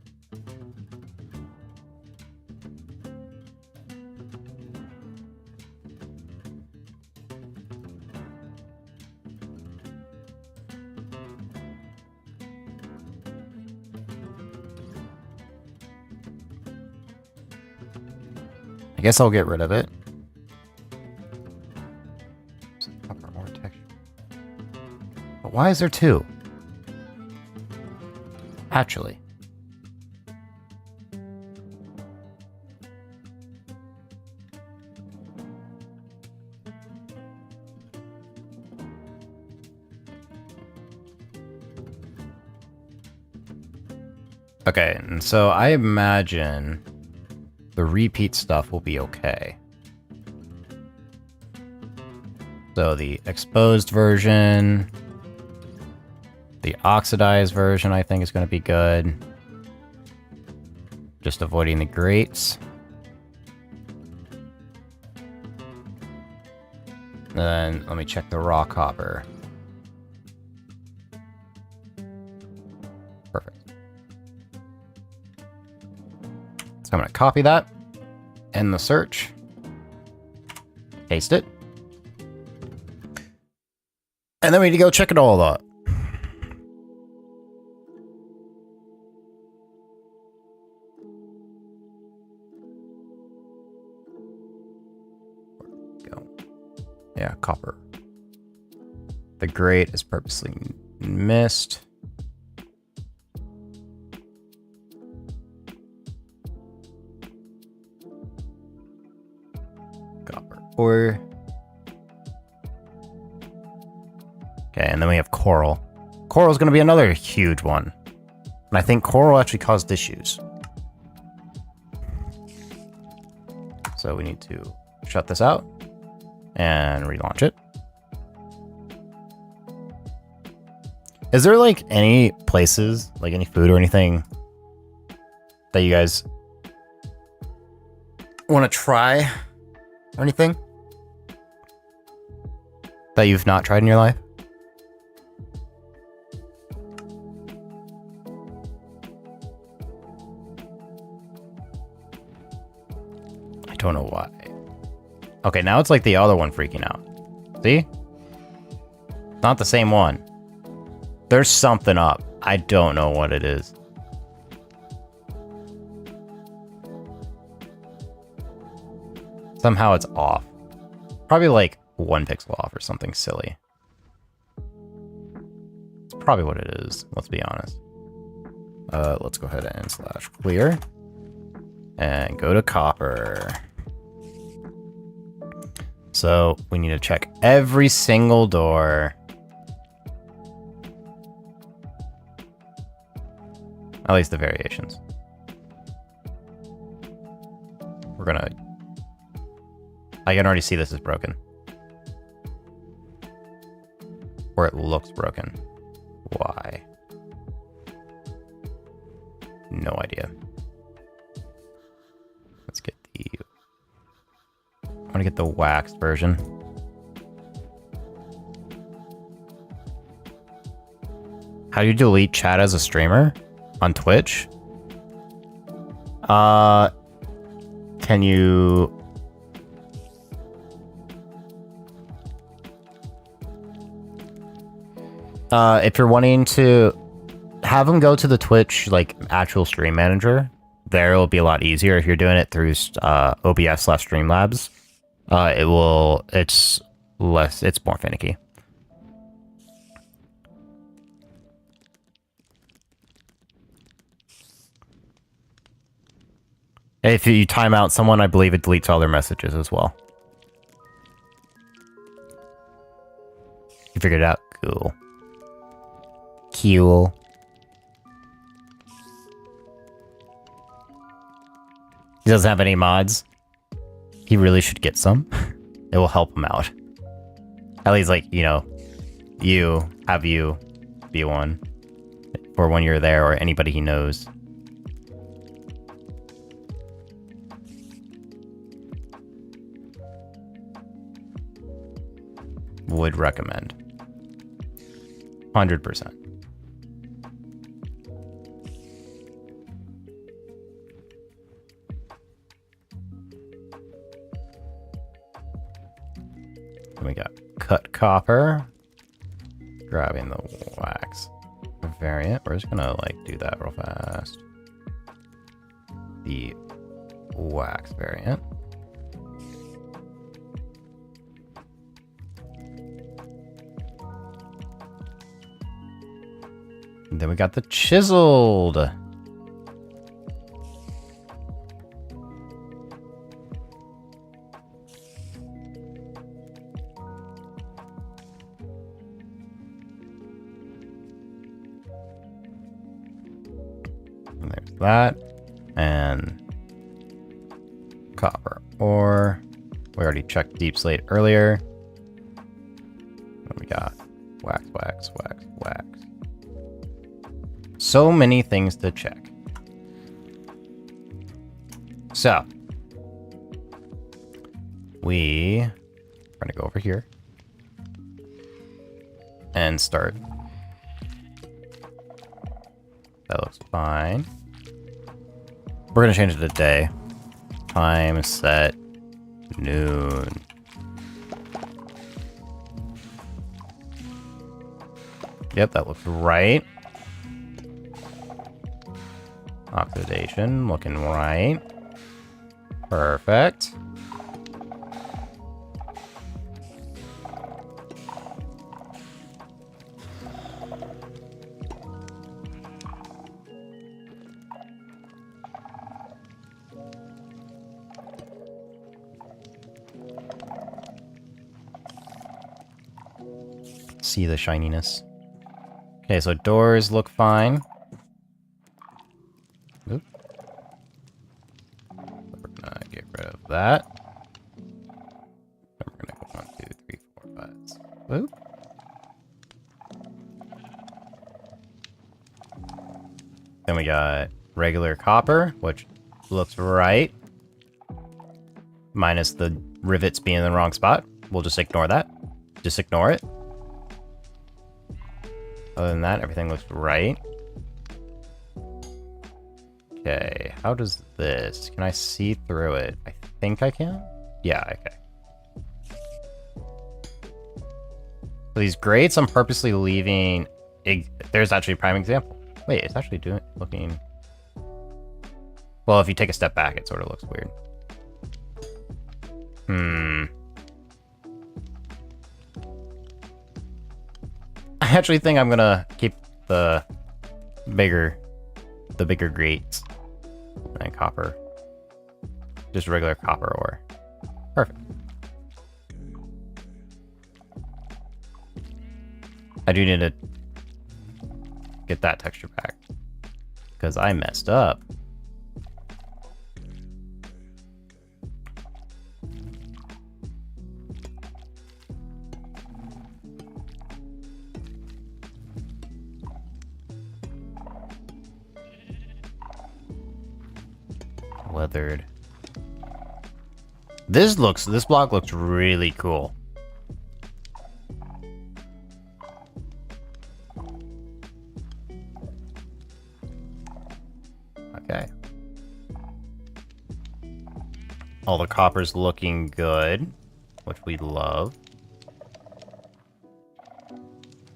I guess I'll get rid of it. Copper ore texture. But why is there two? Actually. Okay, and so I imagine the repeat stuff will be okay. So the exposed version, the oxidized version I think is going to be good. Just avoiding the grates. Then let me check the raw copper. Perfect. So I'm going to copy that. End the search. Paste it. And then we need to go check it all out. Go. Yeah, copper. The grate is purposely missed. Copper ore. Okay, and then we have coral. Coral's going to be another huge one. And I think coral actually caused issues. So we need to shut this out and relaunch it. Is there like any places, like any food or anything that you guys want to try or anything that you've not tried in your life? I don't know why. Okay, now it's like the other one freaking out. See? Not the same one. There's something up. I don't know what it is. Somehow it's off. Probably like 1 pixel off or something silly. It's probably what it is, let's be honest. Let's go ahead and /clear. And go to copper. So we need to check every single door. At least the variations. We're gonna... I can already see this is broken. Or it looks broken. Why? No idea. Let's get the... I want to get the waxed version. How do you delete chat as a streamer? On Twitch? Can you... if you're wanting to have them go to the Twitch, like, actual stream manager, there it'll be a lot easier. If you're doing it through OBS/Streamlabs, it's more finicky. If you time out someone, I believe it deletes all their messages as well. You figured it out? Cool. Cool. He doesn't have any mods. He really should get some. It will help him out. At least, like, you know, you be one. For when you're there, or anybody he knows. Would recommend. 100%. Then we got cut copper. Grabbing the wax variant. We're just gonna like do that real fast. The wax variant. And then we got the chiseled. And there's that. And copper ore. We already checked deep slate earlier. Then we got wax, wax, wax, wax. So many things to check. So we're gonna go over here and start. That looks fine. We're gonna change it to day. Time set noon. Yep, that looks right. Oxidation, looking right. Perfect. See the shininess. Okay, so doors look fine. Oop. We're gonna get rid of that. Then we're gonna go 1, 2, 3, 4, 5. Oop. Then we got regular copper, which looks right. Minus the rivets being in the wrong spot. We'll just ignore that. Just ignore it. Other than that, everything looks right. Okay, how does this... Can I see through it? I think I can? Yeah, okay. So these grates, I'm purposely leaving... There's actually a prime example. Wait, it's actually looking... Well, if you take a step back, it sort of looks weird. actually think I'm gonna keep the bigger grates and copper. Just regular copper ore. Perfect. I do need to get that texture back because I messed up. Weathered. This block looks really cool. Okay. All the copper's looking good, which we love.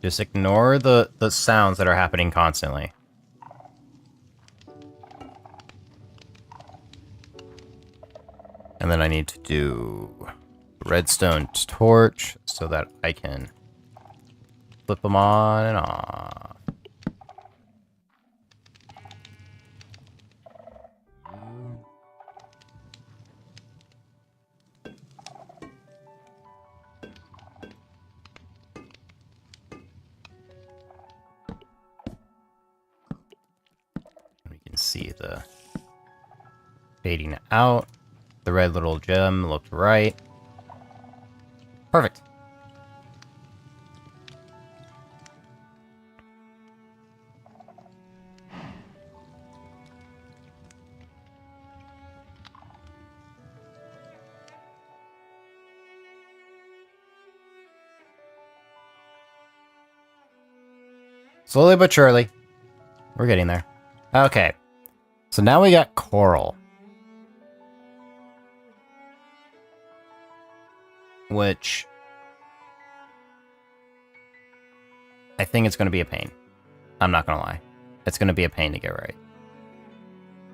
Just ignore the sounds that are happening constantly. And then I need to do redstone torch so that I can flip them on and off. We can see the fading out. The red little gem looked right. Perfect. Slowly but surely. We're getting there. Okay. So now we got coral. Which I think it's going to be a pain. I'm not going to lie. It's going to be a pain to get right.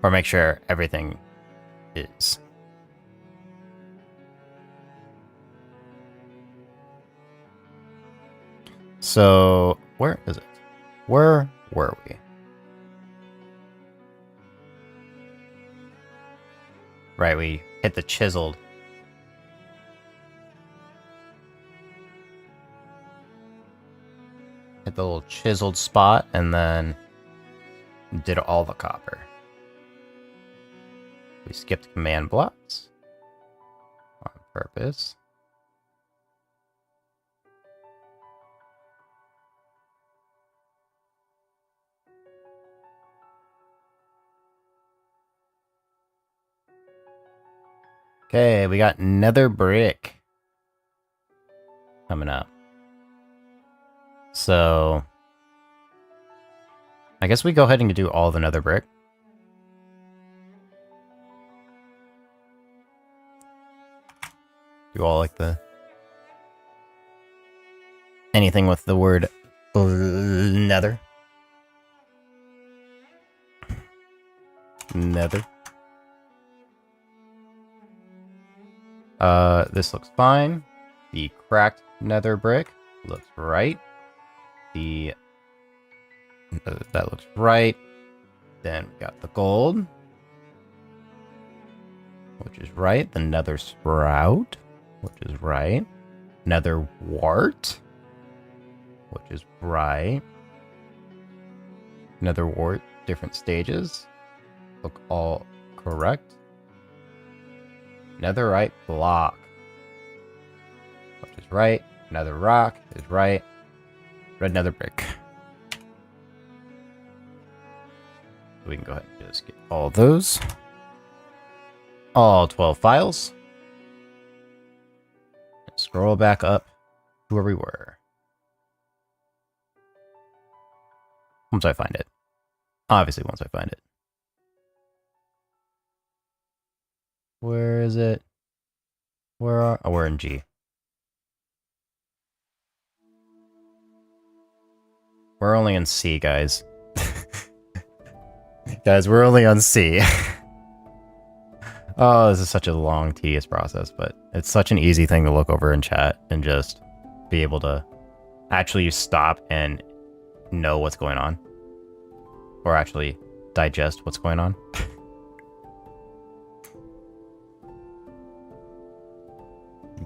Or make sure everything is. So, where is it? Where were we? Right, we hit the chiseled. Hit the little chiseled spot and then did all the copper. We skipped command blocks on purpose. Okay, we got nether brick coming up. So, I guess we go ahead and do all the nether brick. Do all like the... anything with the word nether. Nether. This looks fine. The cracked nether brick looks right. That looks right. Then we got the gold, which is right. The nether sprout, which is right. Nether wart, which is right. Nether wart, different stages, look all correct. Netherite block, which is right. Nether rock is right. Red nether brick. We can go ahead and just get all of those. All 12 files. Scroll back up to where we were. Once I find it. Obviously, once I find it. Where is it? Where are... oh, we're in G. We're only in C, guys. Guys, we're only on C. Oh, this is such a long, tedious process, but it's such an easy thing to look over in chat and just be able to actually stop and know what's going on. Or actually digest what's going on.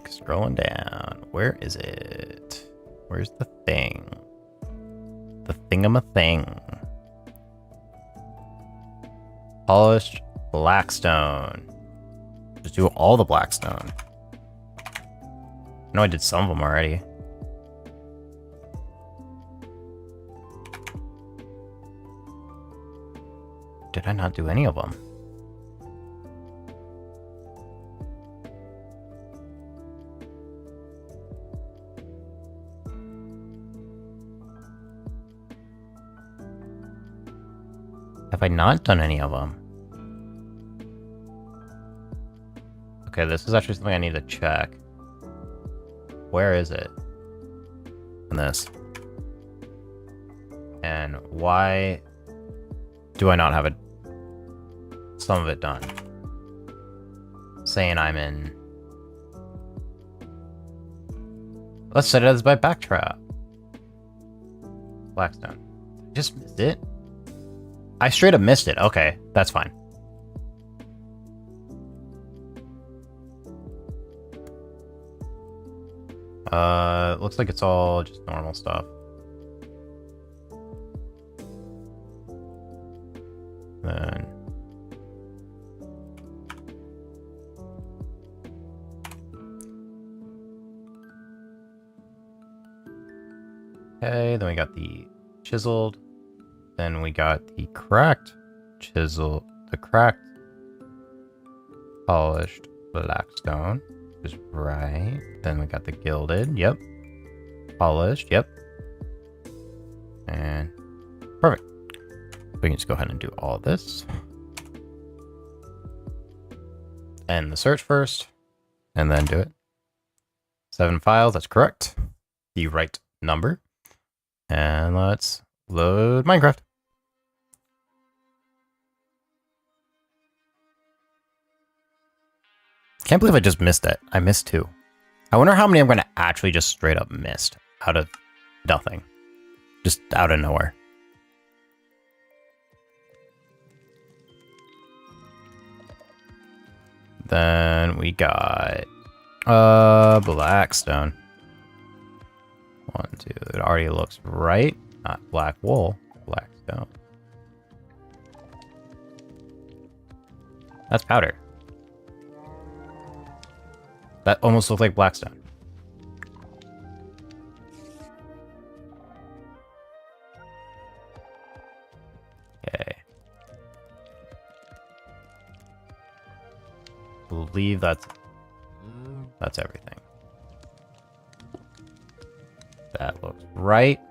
Scrolling down. Where is it? Where's the thing? The thingamathing. Polished blackstone. Just do all the blackstone. I know I did some of them already. Did I not do any of them? Have I not done any of them? Okay, this is actually something I need to check. Where is it? In this. And why do I not have some of it done? Saying I'm in... Let's set it as my backtrap. Blackstone. I just missed it? I straight up missed it. Okay, that's fine. Looks like it's all just normal stuff. Then... Okay, then we got the chiseled. Then we got the cracked chisel, the cracked polished blackstone, which is right. Then we got the gilded, yep. Polished, yep. And perfect. We can just go ahead and do all this. End the search first, and then do it. 7 files, that's correct. The right number. And let's load Minecraft. Can't believe I just missed it. I missed 2. I wonder how many I'm going to actually just straight up missed out of nothing. Just out of nowhere. Then we got blackstone. 1, 2. It already looks right. Not black wool. Blackstone. That's powder. That almost looked like blackstone. Okay. Believe that's everything. That looks right.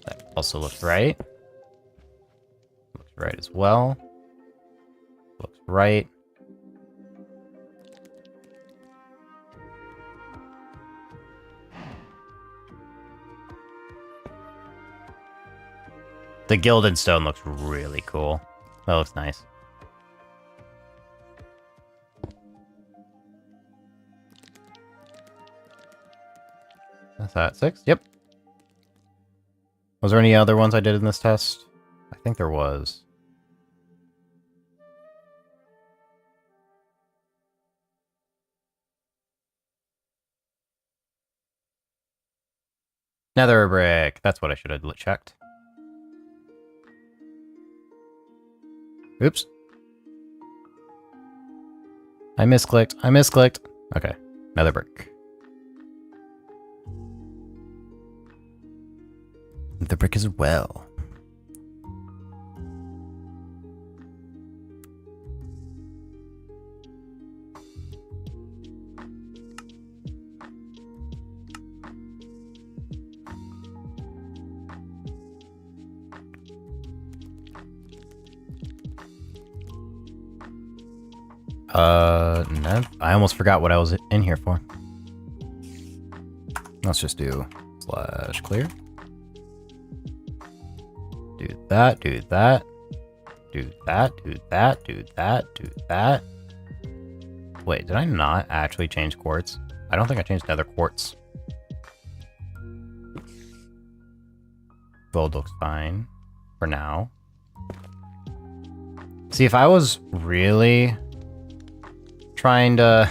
That also looks right. Looks right as well. Looks right. The gilded stone looks really cool. That looks nice. That's at 6. Yep. Was there any other ones I did in this test? I think there was. Nether brick. That's what I should have checked. Oops. I misclicked. I misclicked. Okay. Nether brick. The brick as well. No, I almost forgot what I was in here for. Let's just do /clear. Do that, do that. Do that, do that, do that, do that. Wait, did I not actually change quartz? I don't think I changed nether quartz. Gold looks fine for now. See, if I was really trying to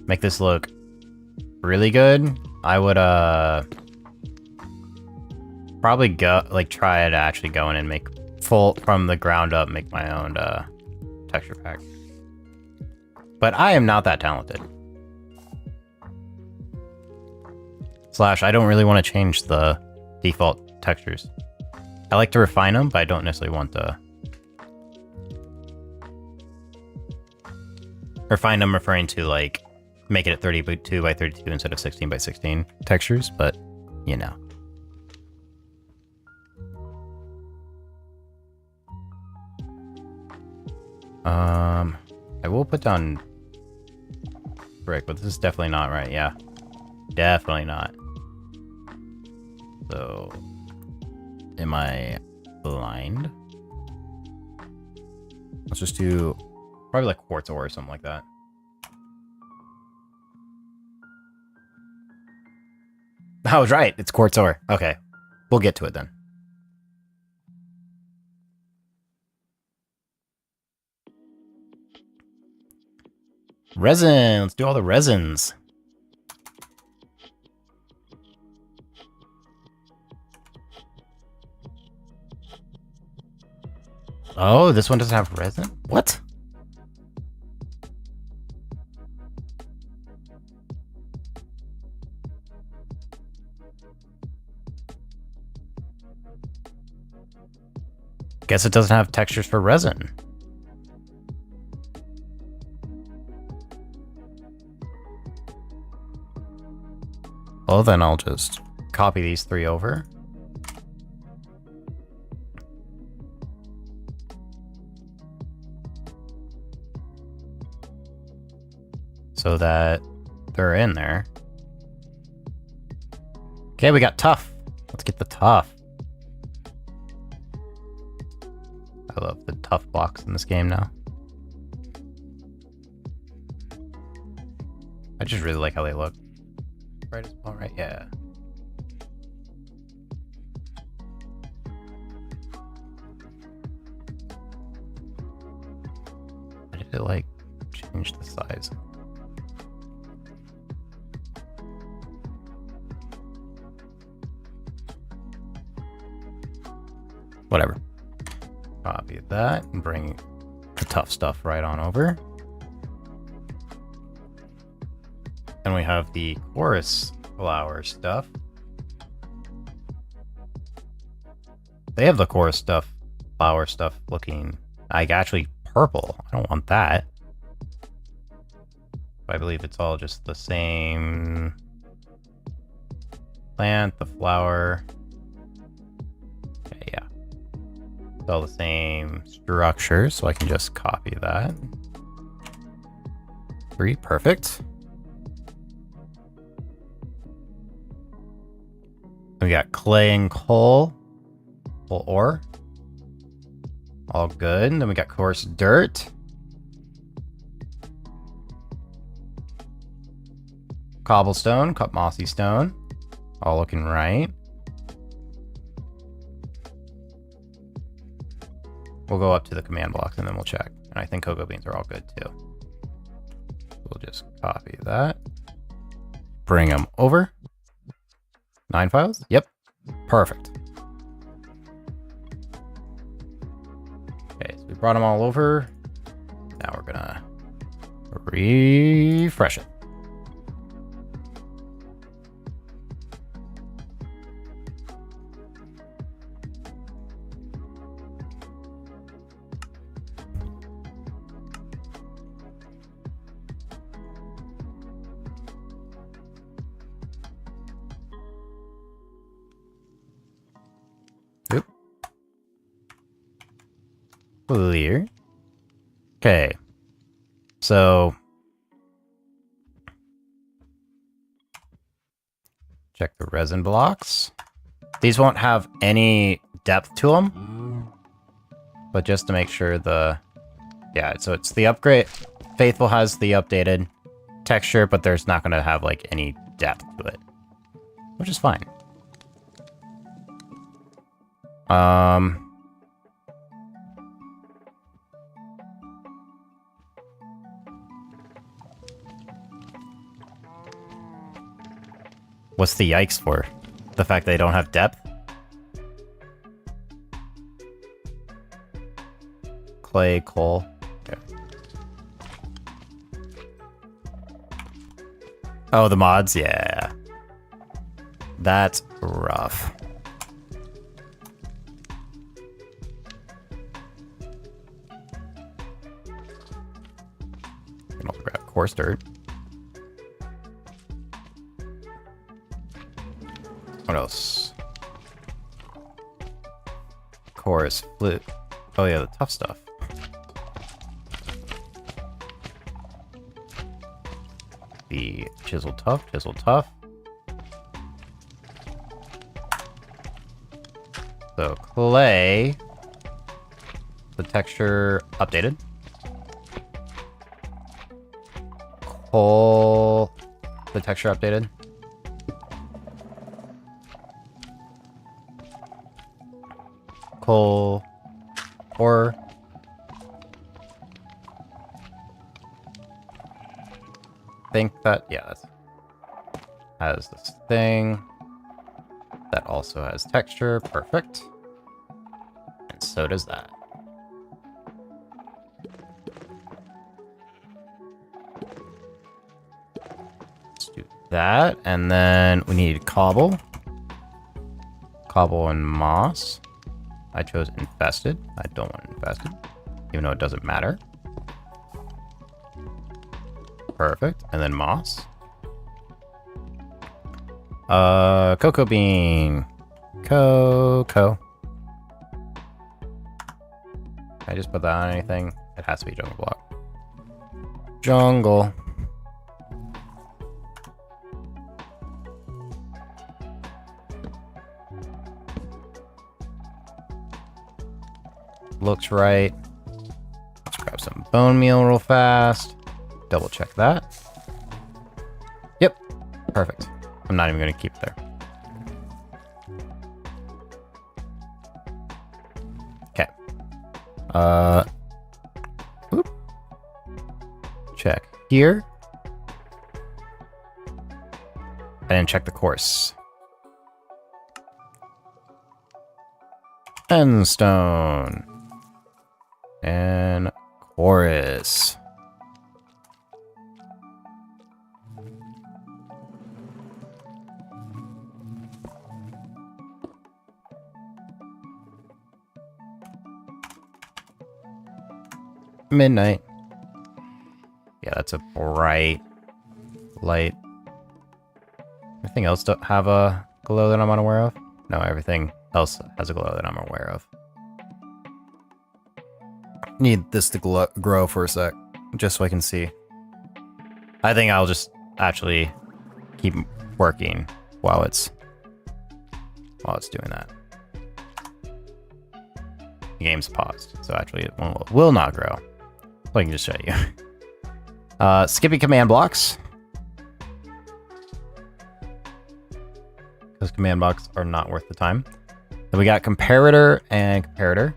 make this look really good, I would probably go try to actually go in and make full from the ground up, make my own texture pack. But I am not that talented. Slash, I don't really want to change the default textures. I like to refine them, but I don't necessarily want to refine them, referring to like make it at 32 by 32 instead of 16 by 16 textures, but you know. I will put down brick, but this is definitely not right. Yeah, definitely not. So, am I blind? Let's just do probably like quartz ore or something like that. I was right. It's quartz ore. Okay, we'll get to it then. Resin. Let's do all the resins. Oh, this one doesn't have resin? What? Guess it doesn't have textures for resin. Well, then I'll just copy these three over. So that they're in there. Okay, we got tough. Let's get the tough. I love the tough blocks in this game now. I just really like how they look. Right as well, right? Yeah. I did it like change the size. Whatever. Copy that and bring the tough stuff right on over. And we have the chorus flower stuff. They have the chorus stuff, flower stuff looking like actually purple. I don't want that. I believe it's all just the same plant, the flower. Okay, yeah. It's all the same structure, so I can just copy that. 3, perfect. We got clay and coal ore. All good. And then we got coarse dirt. Cobblestone, cut mossy stone. All looking right. We'll go up to the command blocks and then we'll check. And I think cocoa beans are all good too. We'll just copy that. Bring them over. 9 files? Yep. Perfect. Okay, so we brought them all over. Now we're gonna refresh it. Clear. Okay. So check the resin blocks. These won't have any depth to them, but just to make sure yeah, so it's the upgrade. Faithful has the updated texture, but there's not going to have like any depth to it, which is fine. What's the yikes for? The fact they don't have depth? Clay, coal. Okay. Oh, the mods? Yeah. That's rough. You can also grab coarse dirt. What else? Coarse flute. Oh yeah, the tough stuff. The chisel tough, chisel tough. So clay, the texture updated. Coal, the texture updated. Coal, ore. Think that, yeah, that's, has this thing. That also has texture, perfect. And so does that. Let's do that, and then we need cobble. Cobble and moss. I chose infested. I don't want infested, even though it doesn't matter. Perfect, and then moss. Cocoa bean. Cocoa. Can I just put that on anything? It has to be jungle block. Jungle. Looks right. Let's grab some bone meal real fast. Double check that. Yep. Perfect. I'm not even going to keep it there. Okay. Whoop. Check here. And check the course. And stone. And chorus. Midnight. Yeah, that's a bright light. Everything else don't have a glow that I'm unaware of? No, everything else has a glow that I'm aware of. Need this to grow for a sec, just so I can see. I think I'll just actually keep working while it's doing that. The game's paused, so actually it will not grow. So I can just show you. Skipping command blocks. Because command blocks are not worth the time. Then we got comparator and comparator.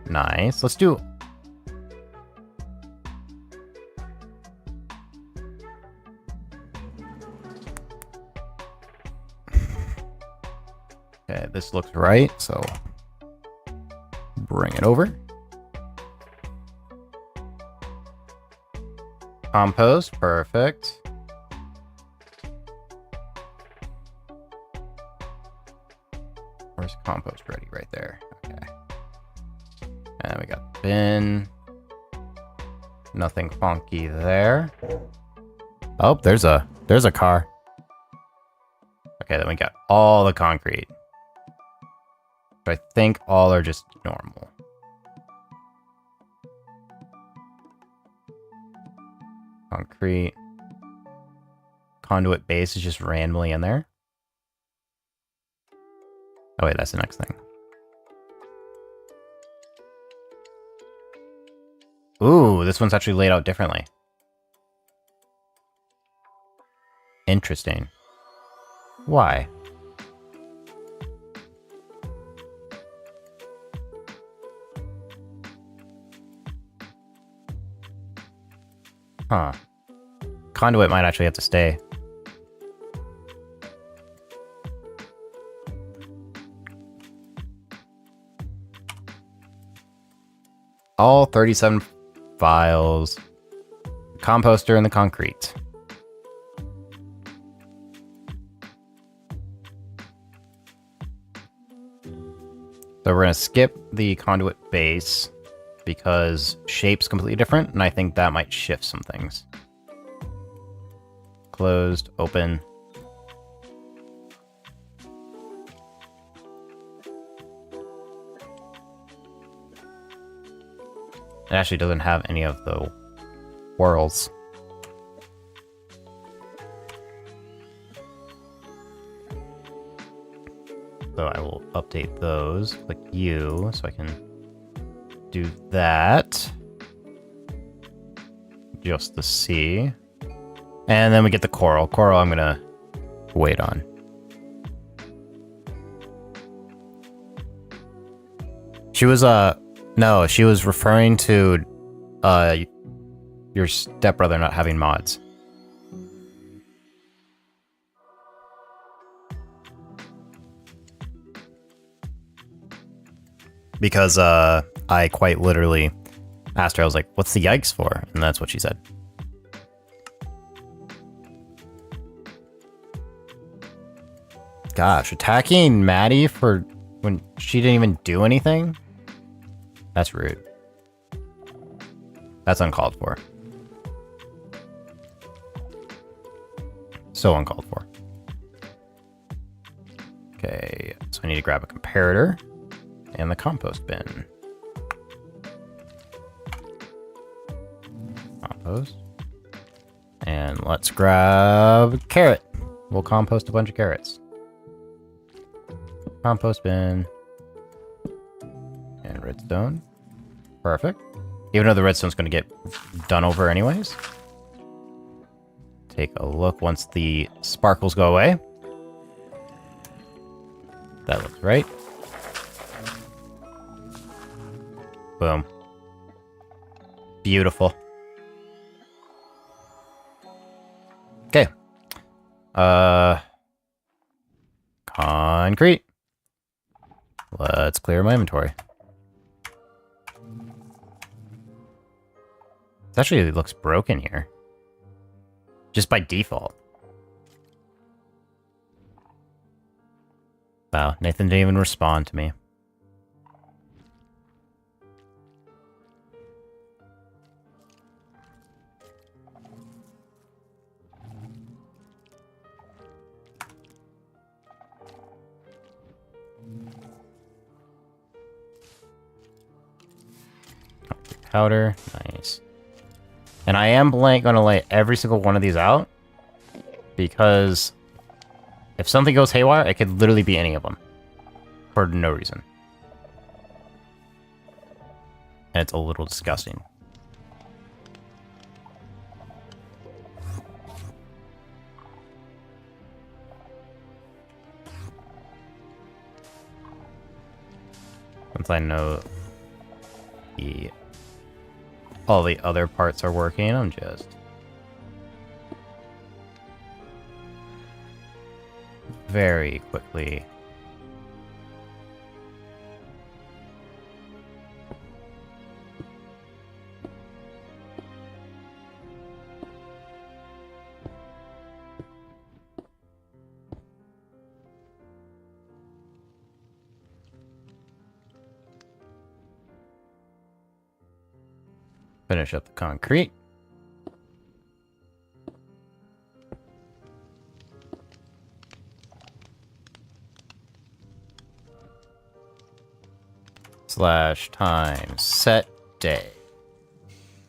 Nice. Let's do... Okay, this looks right, so bring it over. Compost, perfect. Where's compost ready? Right there. Okay. And we got bin. Nothing funky there. Oh, there's a car. Okay, then we got all the concrete. I think all are just normal. Concrete. Conduit base is just randomly in there. Oh wait, that's the next thing. Ooh, this one's actually laid out differently. Interesting. Why? Huh. Conduit might actually have to stay. All 37 files. Composter and the concrete. So we're going to skip the conduit base because shape's completely different, and I think that might shift some things. Closed, open. It actually doesn't have any of the whorls. So I will update those. Click U so I can do that. Just the C. And then we get the coral. Coral I'm gonna wait on. She was no, she was referring to your stepbrother not having mods. Because I quite literally asked her, I was like, what's the yikes for? And that's what she said. Gosh, attacking Maddie for when she didn't even do anything? That's rude. That's uncalled for. So uncalled for. Okay, so I need to grab a comparator and the compost bin. Compost. And let's grab carrot. We'll compost a bunch of carrots. Compost bin. And redstone. Perfect. Even though the redstone's going to get done over anyways. Take a look once the sparkles go away. That looks right. Boom. Beautiful. Okay. Concrete. Let's clear my inventory. It actually looks broken here. Just by default. Wow, Nathan didn't even respond to me. Powder, nice. And I am gonna lay every single one of these out, because if something goes haywire, it could literally be any of them for no reason. And it's a little disgusting. Once I know all the other parts are working, I'm just very quickly finish up the concrete. Slash time set day.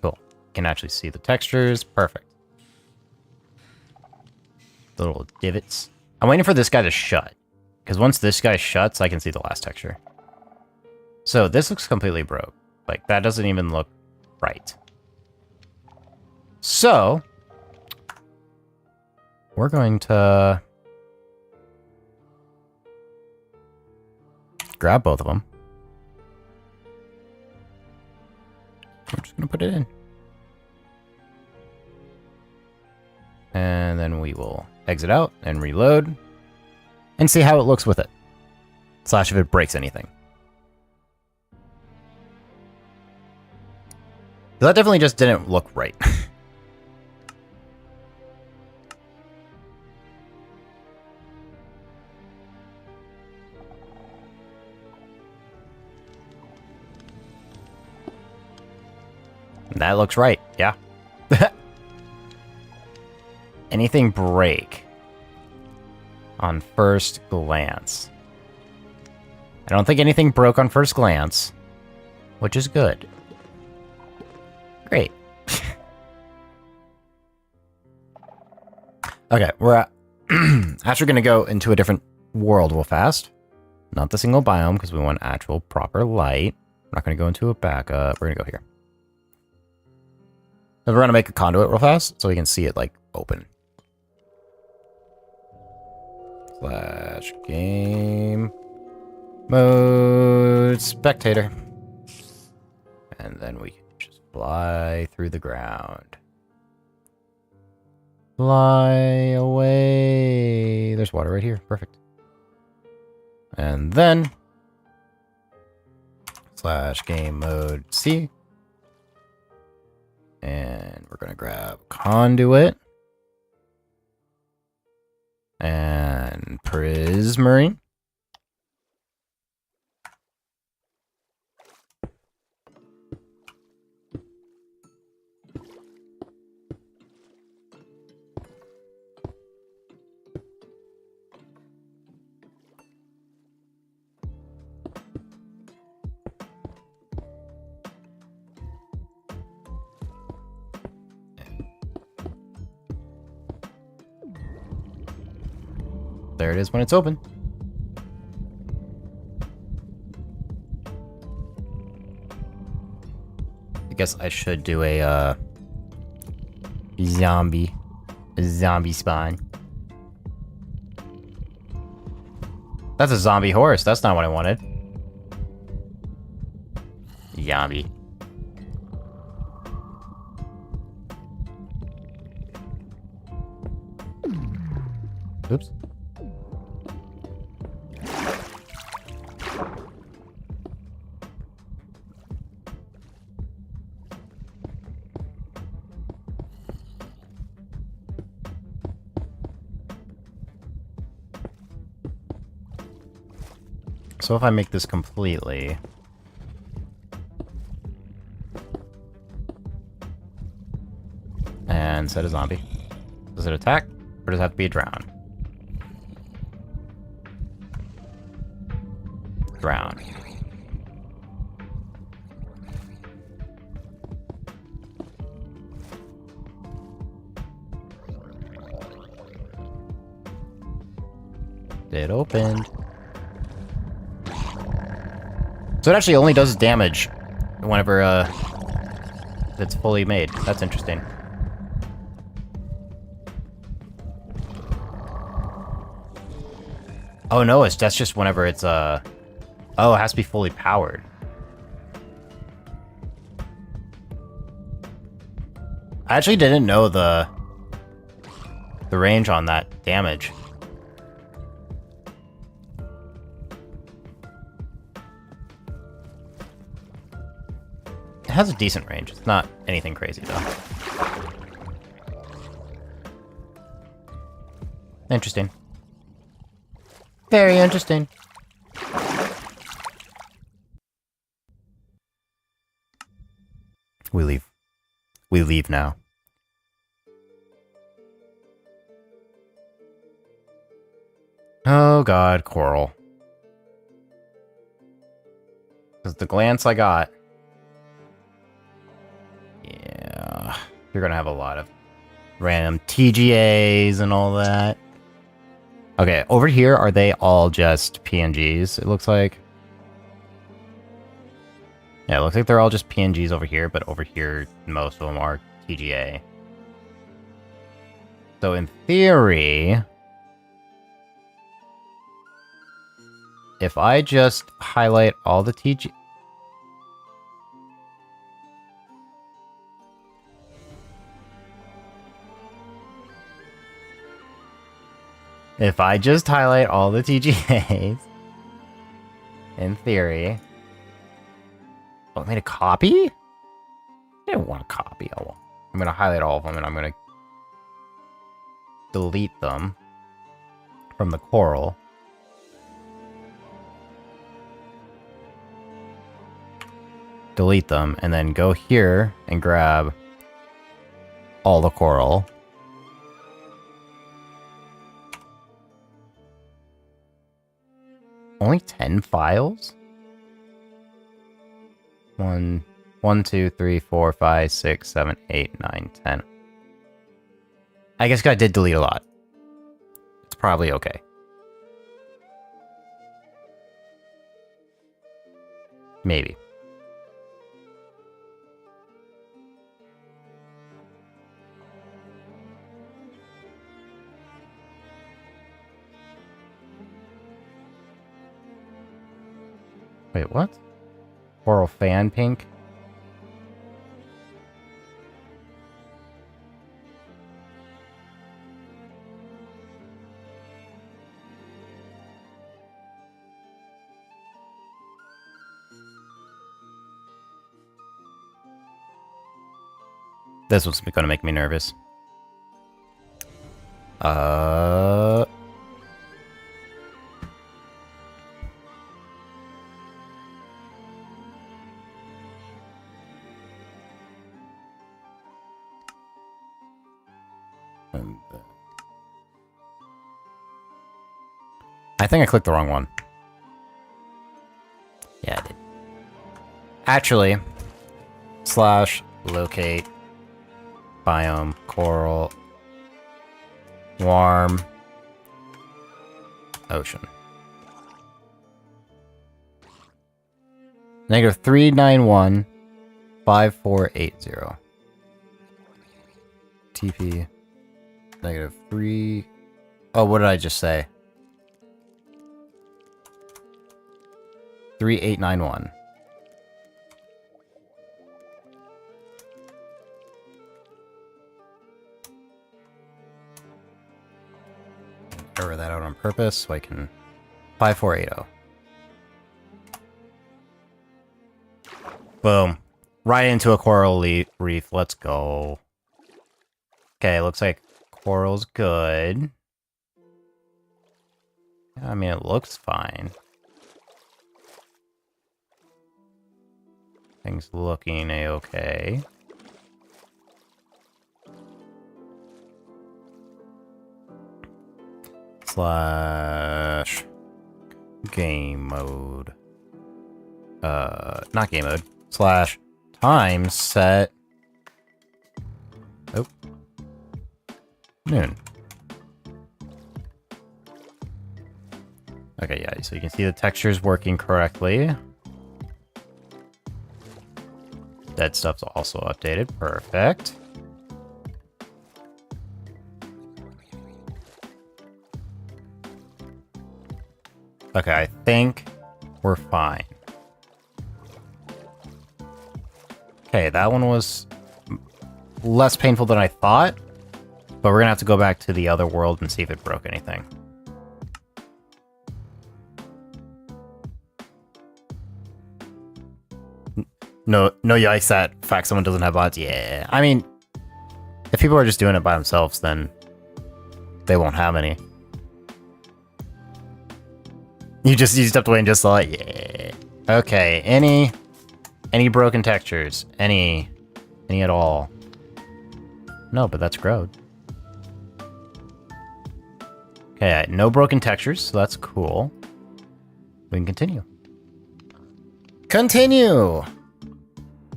Cool. Can actually see the textures. Perfect. Little divots. I'm waiting for this guy to shut, because once this guy shuts, I can see the last texture. So this looks completely broke. Like, that doesn't even look right. So we're going to grab both of them. We're just going to put it in. then we will exit out and reload and see how it looks with it. Slash if it breaks anything. That definitely just didn't look right. That looks right, yeah. Anything break on first glance? I don't think anything broke on first glance, which is good. Great. Okay, we're actually going to go into a different world real fast. Not the single biome, because we want actual proper light. We're not going to go into a backup. We're going to go here. We're going to make a conduit real fast, so we can see it, like, open. Slash game mode spectator. And then we can just fly through the ground. Fly away. There's water right here. Perfect. And then slash game mode C. And we're going to grab conduit. And Prizma. There it is when it's open. I guess I should do a zombie spawn. That's a zombie horse. That's not what I wanted. Zombie. Oops. So if I make this completely... and set a zombie. Does it attack? Or does it have to be a drown? Drown. It opened. So it actually only does damage whenever it's fully made. That's interesting. Oh no, that's just whenever it's oh, it has to be fully powered. I actually didn't know the range on that damage. It has a decent range. It's not anything crazy, though. Interesting. Very interesting. We leave. We leave now. Oh god, coral. Because the glance I got... yeah... you're gonna have a lot of random TGAs and all that. Okay, over here, are they all just PNGs, it looks like? Yeah, it looks like they're all just PNGs over here, but over here, most of them are TGA. So in theory... if I just highlight all the TG... If I just highlight all the TGAs, in theory... Oh, I made a copy? I didn't want a copy. Oh, well. I'm going to highlight all of them, and I'm going to delete them from the coral. Delete them, and then go here and grab all the coral. Only 10 files? 1, 2, 3, 4, 5, 6, 7, 8, 9, 10. I guess I did delete a lot. It's probably okay. Maybe. Wait, what? Coral fan pink? This one's gonna make me nervous. I think I clicked the wrong one. Yeah, I did. Actually, / locate biome coral warm ocean. -391 5480. TP -3. Oh, what did I just say? 3891. Error that out on purpose so I can 5480. Boom. Right into a coral reef. Let's go. Okay, looks like coral's good. I mean, it looks fine. Things looking a-okay. / game mode. Not game mode. / time set. Oh. Noon. Okay, yeah, so you can see the textures working correctly. That stuff's also updated. Perfect. Okay, I think we're fine. Okay, that one was less painful than I thought, but we're gonna have to go back to the other world and see if it broke anything. No, yikes, that fact someone doesn't have bots. Yeah, I mean, if people are just doing it by themselves, then they won't have any. You stepped away and just saw it. Yeah. Okay. Any broken textures? Any at all? No, but that's growed. Okay, no broken textures, so that's cool. We can continue. Continue.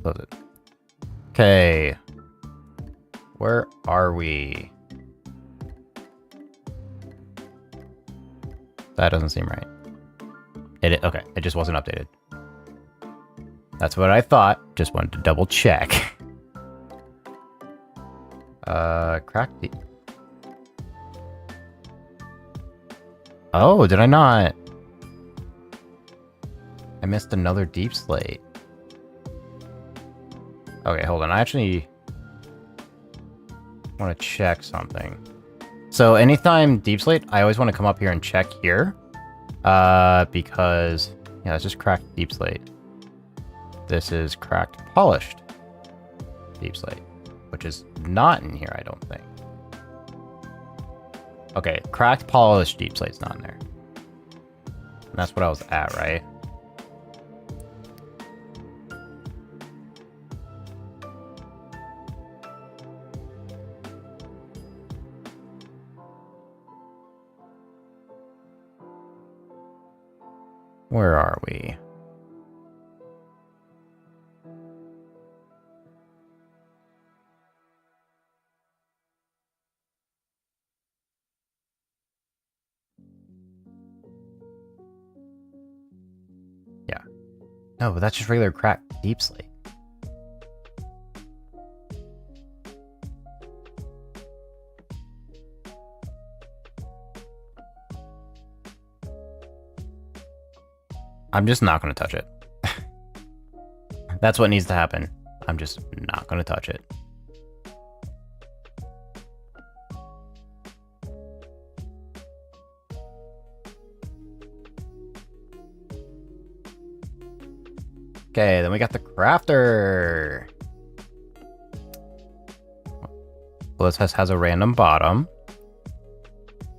Close it. Okay. Where are we? That doesn't seem right. Okay, it just wasn't updated. That's what I thought. Just wanted to double check. Crack the... Oh, did I not? I missed another deep slate. Okay, hold on. I actually want to check something. So anytime deep slate, I always want to come up here and check here. Because, yeah, it's just cracked deep slate. This is cracked polished deep slate, which is not in here, I don't think. Okay, cracked polished deep slate's not in there. And that's what I was at, right? Where are we? Yeah. No, but that's just regular cracked deep slate. I'm just not going to touch it. That's what needs to happen. I'm just not going to touch it. Okay, then we got the crafter. Well, this has a random bottom.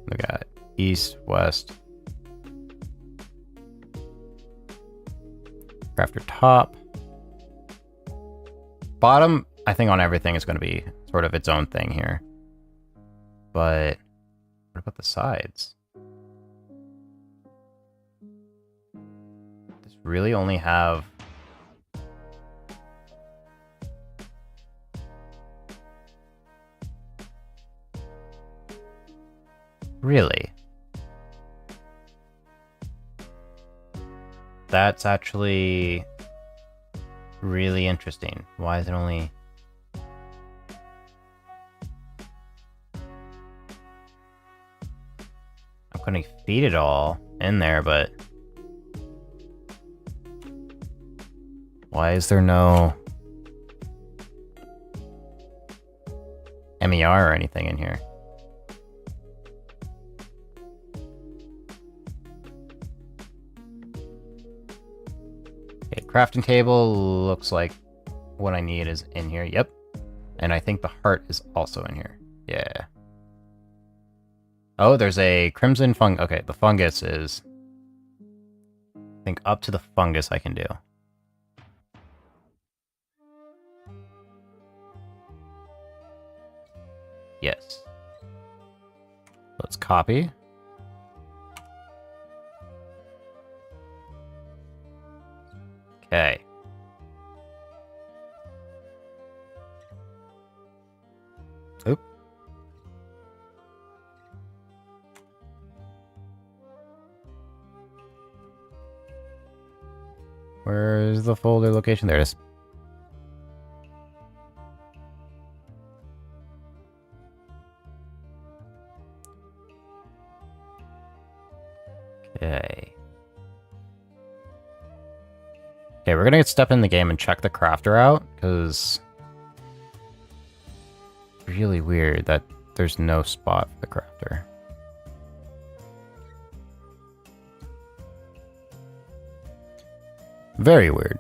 We got east, west. Crafter top. Bottom, I think on everything is going to be sort of its own thing here. But what about the sides? Does really only have... Really? That's actually really interesting. Why is it only... I'm gonna feed it all in there, but... Why is there no... MER or anything in here? Crafting table looks like what I need is in here. Yep. And I think the heart is also in here. Yeah. Oh, there's a crimson fungus. Okay, the fungus is... I think up to the fungus I can do. Yes. Let's copy. Okay. Oop. Where's the folder location? There it is. Okay. Okay, we're gonna step in the game and check the crafter out, because it's really weird that there's no spot for the crafter. Very weird.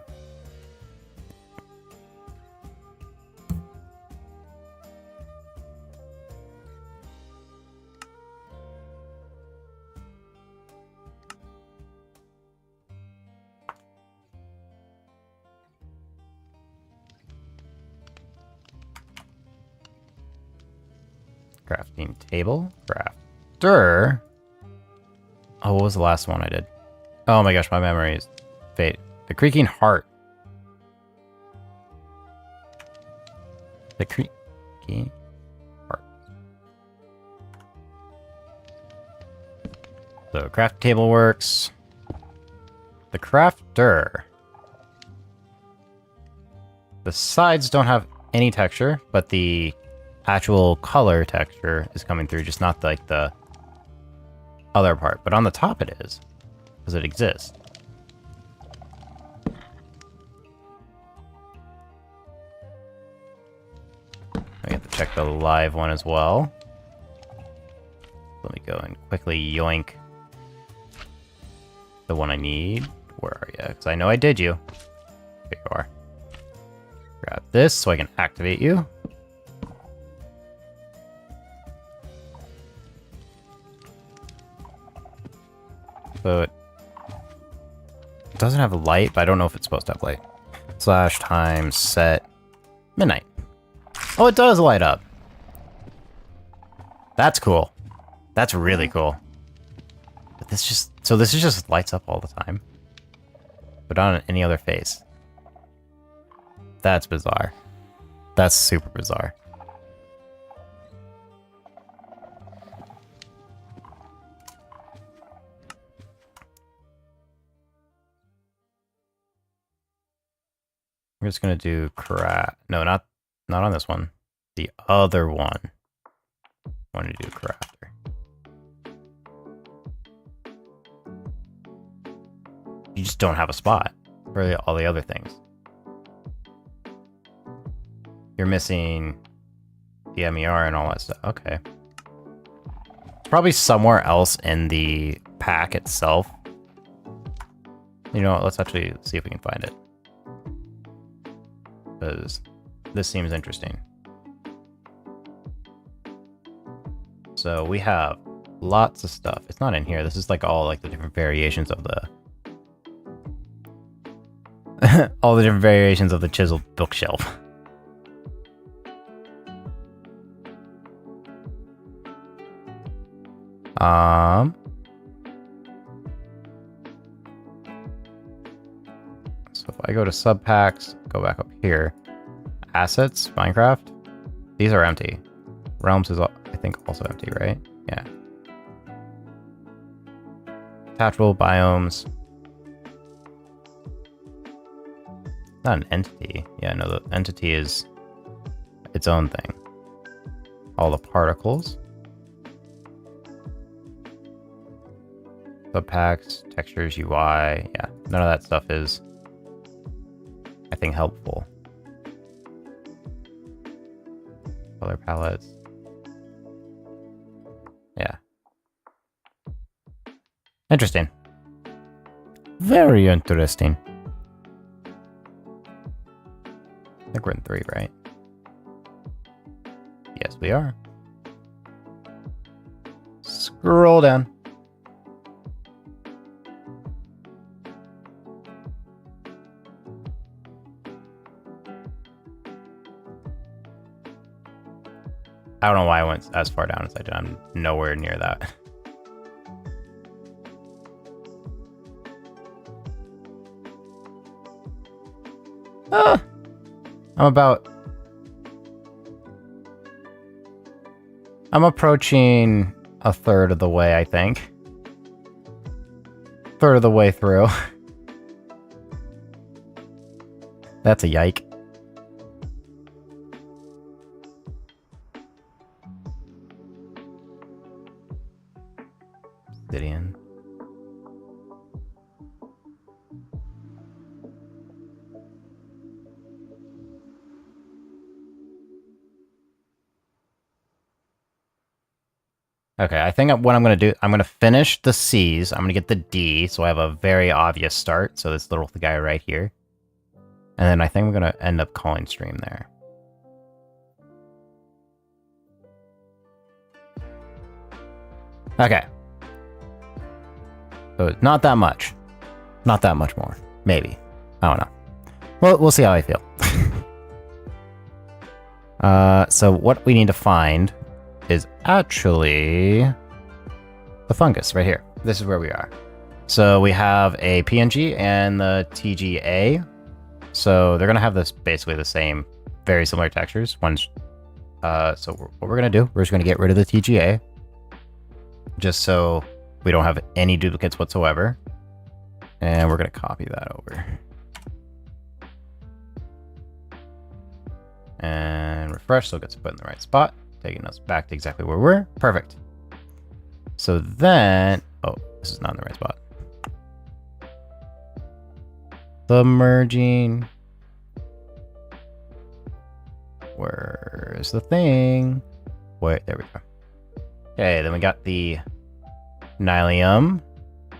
Crafting table. Crafter. Oh, what was the last one I did? Oh my gosh, my memory is fade. The creaking heart. The creaking heart. So craft table works. The crafter. The sides don't have any texture, but the actual color texture is coming through, just not like the other part. But on the top it is, because it exists. I have to check the live one as well. go and quickly yoink the one I need. Where are you? Because I know I did you. There you are. Grab this so I can activate you. So it doesn't have a light, but I don't know if it's supposed to have light. Slash time set midnight. Oh, it does light up. That's cool. That's really cool. But this just, so this is just lights up all the time. But on any other face. That's bizarre. That's super bizarre. I'm just gonna do craft. No, not on this one. The other one. I want to do crafter. You just don't have a spot for all the other things. You're missing the MER and all that stuff. Okay. Probably somewhere else in the pack itself. You know what? Let's actually see if we can find it. Because this seems interesting. So we have lots of stuff. It's not in here. This is like all like the different variations of the all the different variations of the chiseled bookshelf. So if I go to subpacks, go back up here, assets, Minecraft, these are empty. Realms is, I think, also empty, right? Yeah. Attachable biomes. Not an entity. Yeah, no, the entity is its own thing. All the particles. Subpacks, textures, UI. Yeah, none of that stuff is, I think, helpful. Color palettes. Yeah. Interesting. Very interesting. I think we're in 3, right? Yes, we are. Scroll down. I don't know why I went as far down as I did. I'm nowhere near that. I'm approaching a third of the way, I think. Third of the way through. That's a yike. Obsidian. Okay, I think what I'm going to do, I'm going to finish the C's. I'm going to get the D, so I have a very obvious start. So this little guy right here. And then I think we're going to end up calling stream there. Okay. So not that much. Not that much more. Maybe. I don't know. Well, we'll see how I feel. So what we need to find is actually the fungus right here. This is where we are. So we have a PNG and the TGA. So they're going to have this basically the same, very similar textures. One's, so what we're going to do, we're just going to get rid of the TGA. Just so we don't have any duplicates whatsoever. And we're going to copy that over. And refresh so it gets put in the right spot. Taking us back to exactly where we were. Perfect. So then, oh, this is not in the right spot. The merging. Where's the thing? Wait, there we go. Okay, then we got the Nylium,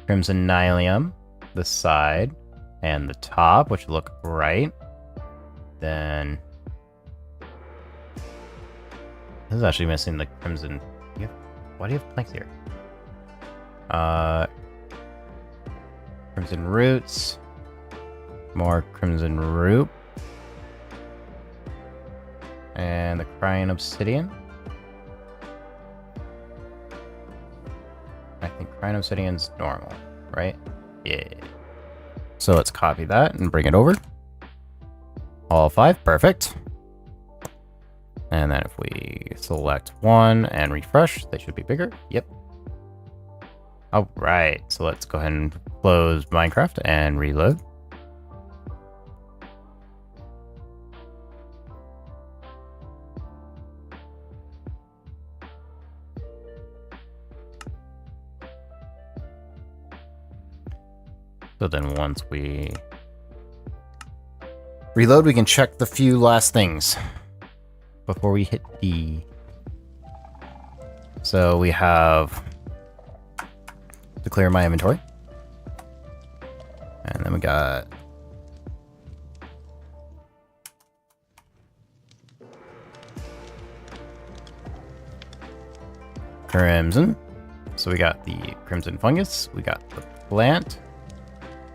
Crimson Nylium, the side, and the top, which look right. Then this is actually missing the Crimson. Why do you have planks here? Crimson Roots, more Crimson Root, and the Crying Obsidian. I think Crying Obsidian's normal, right? Yeah. So let's copy that and bring it over. All 5, perfect. And then if we select one and refresh, they should be bigger. Yep. All right, so let's go ahead and close Minecraft and reload. So then once we reload, we can check the few last things before we hit D. So we have to clear my inventory. And then we got Crimson. So we got the Crimson Fungus, we got the plant,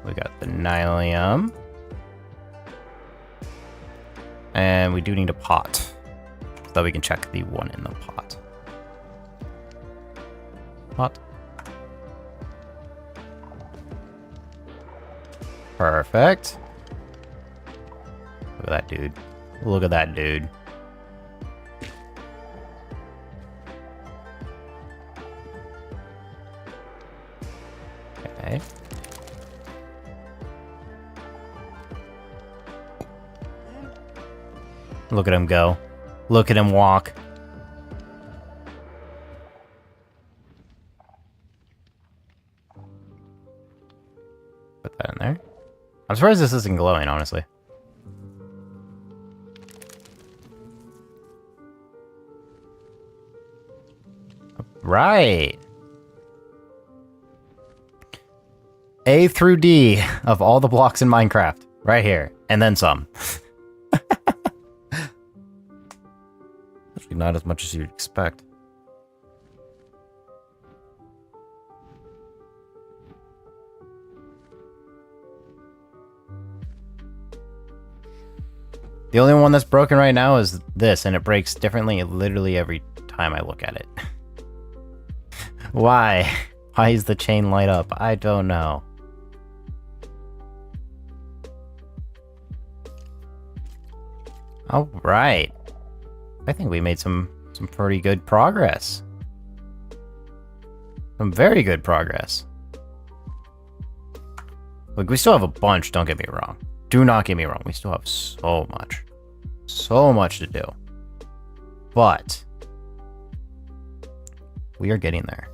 we got the Nylium, and we do need a pot so that we can check the one in the pot. Pot. Perfect. Look at that dude. Look at that dude. Okay. Look at him go. Look at him walk. Put that in there. I'm surprised this isn't glowing, honestly. Right. A through D of all the blocks in Minecraft. Right here. And then some. Actually, not as much as you'd expect. The only one that's broken right now is this, and it breaks differently literally every time I look at it. Why? Why is the chain light up? I don't know. All right. I think we made some pretty good progress. Some very good progress. Look, we still have a bunch, don't get me wrong. Do not get me wrong, we still have so much to do. But we are getting there.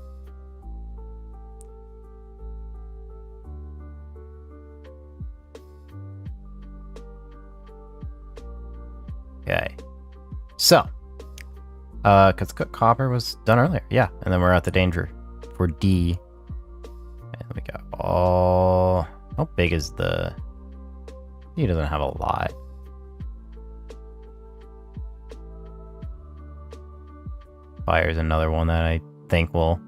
Okay. So, because copper was done earlier. Yeah, and then we're at the danger for D. And we got all... How big is the... He doesn't have a lot. Fire's another one that I think will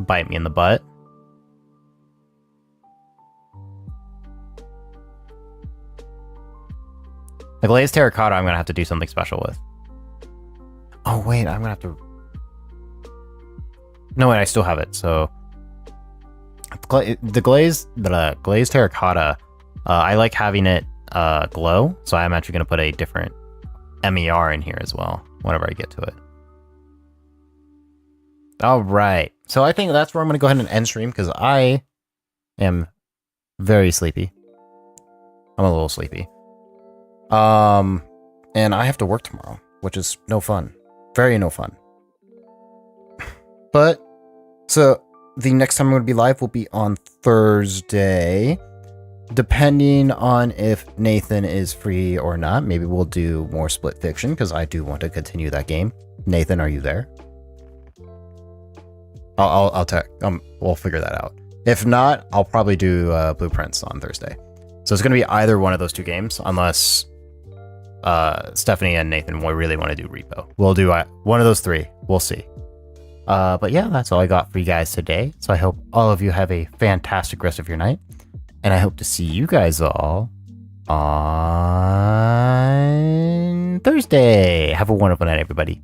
bite me in the butt. The glazed terracotta I'm going to have to do something special with. Oh, wait, I'm going to have to... No, wait, I still have it, so... The glazed terracotta, I like having it glow, so I'm actually going to put a different MER in here as well, whenever I get to it. All right, so I think that's where I'm going to go ahead and end stream, because I am very sleepy. I'm a little sleepy. And I have to work tomorrow, which is no fun. Very no fun. But, so, the next time I'm going to be live will be on Thursday. Depending on if Nathan is free or not, maybe we'll do more Split Fiction, because I do want to continue that game. Nathan, are you there? I'll tech. We'll figure that out. If not, I'll probably do Blueprints on Thursday. So it's gonna be either one of those two games, unless Stephanie and Nathan will really want to do Repo. We'll do one of those three. We'll see. But yeah, that's all I got for you guys today. So I hope all of you have a fantastic rest of your night. And I hope to see you guys all on Thursday. Have a wonderful night, everybody.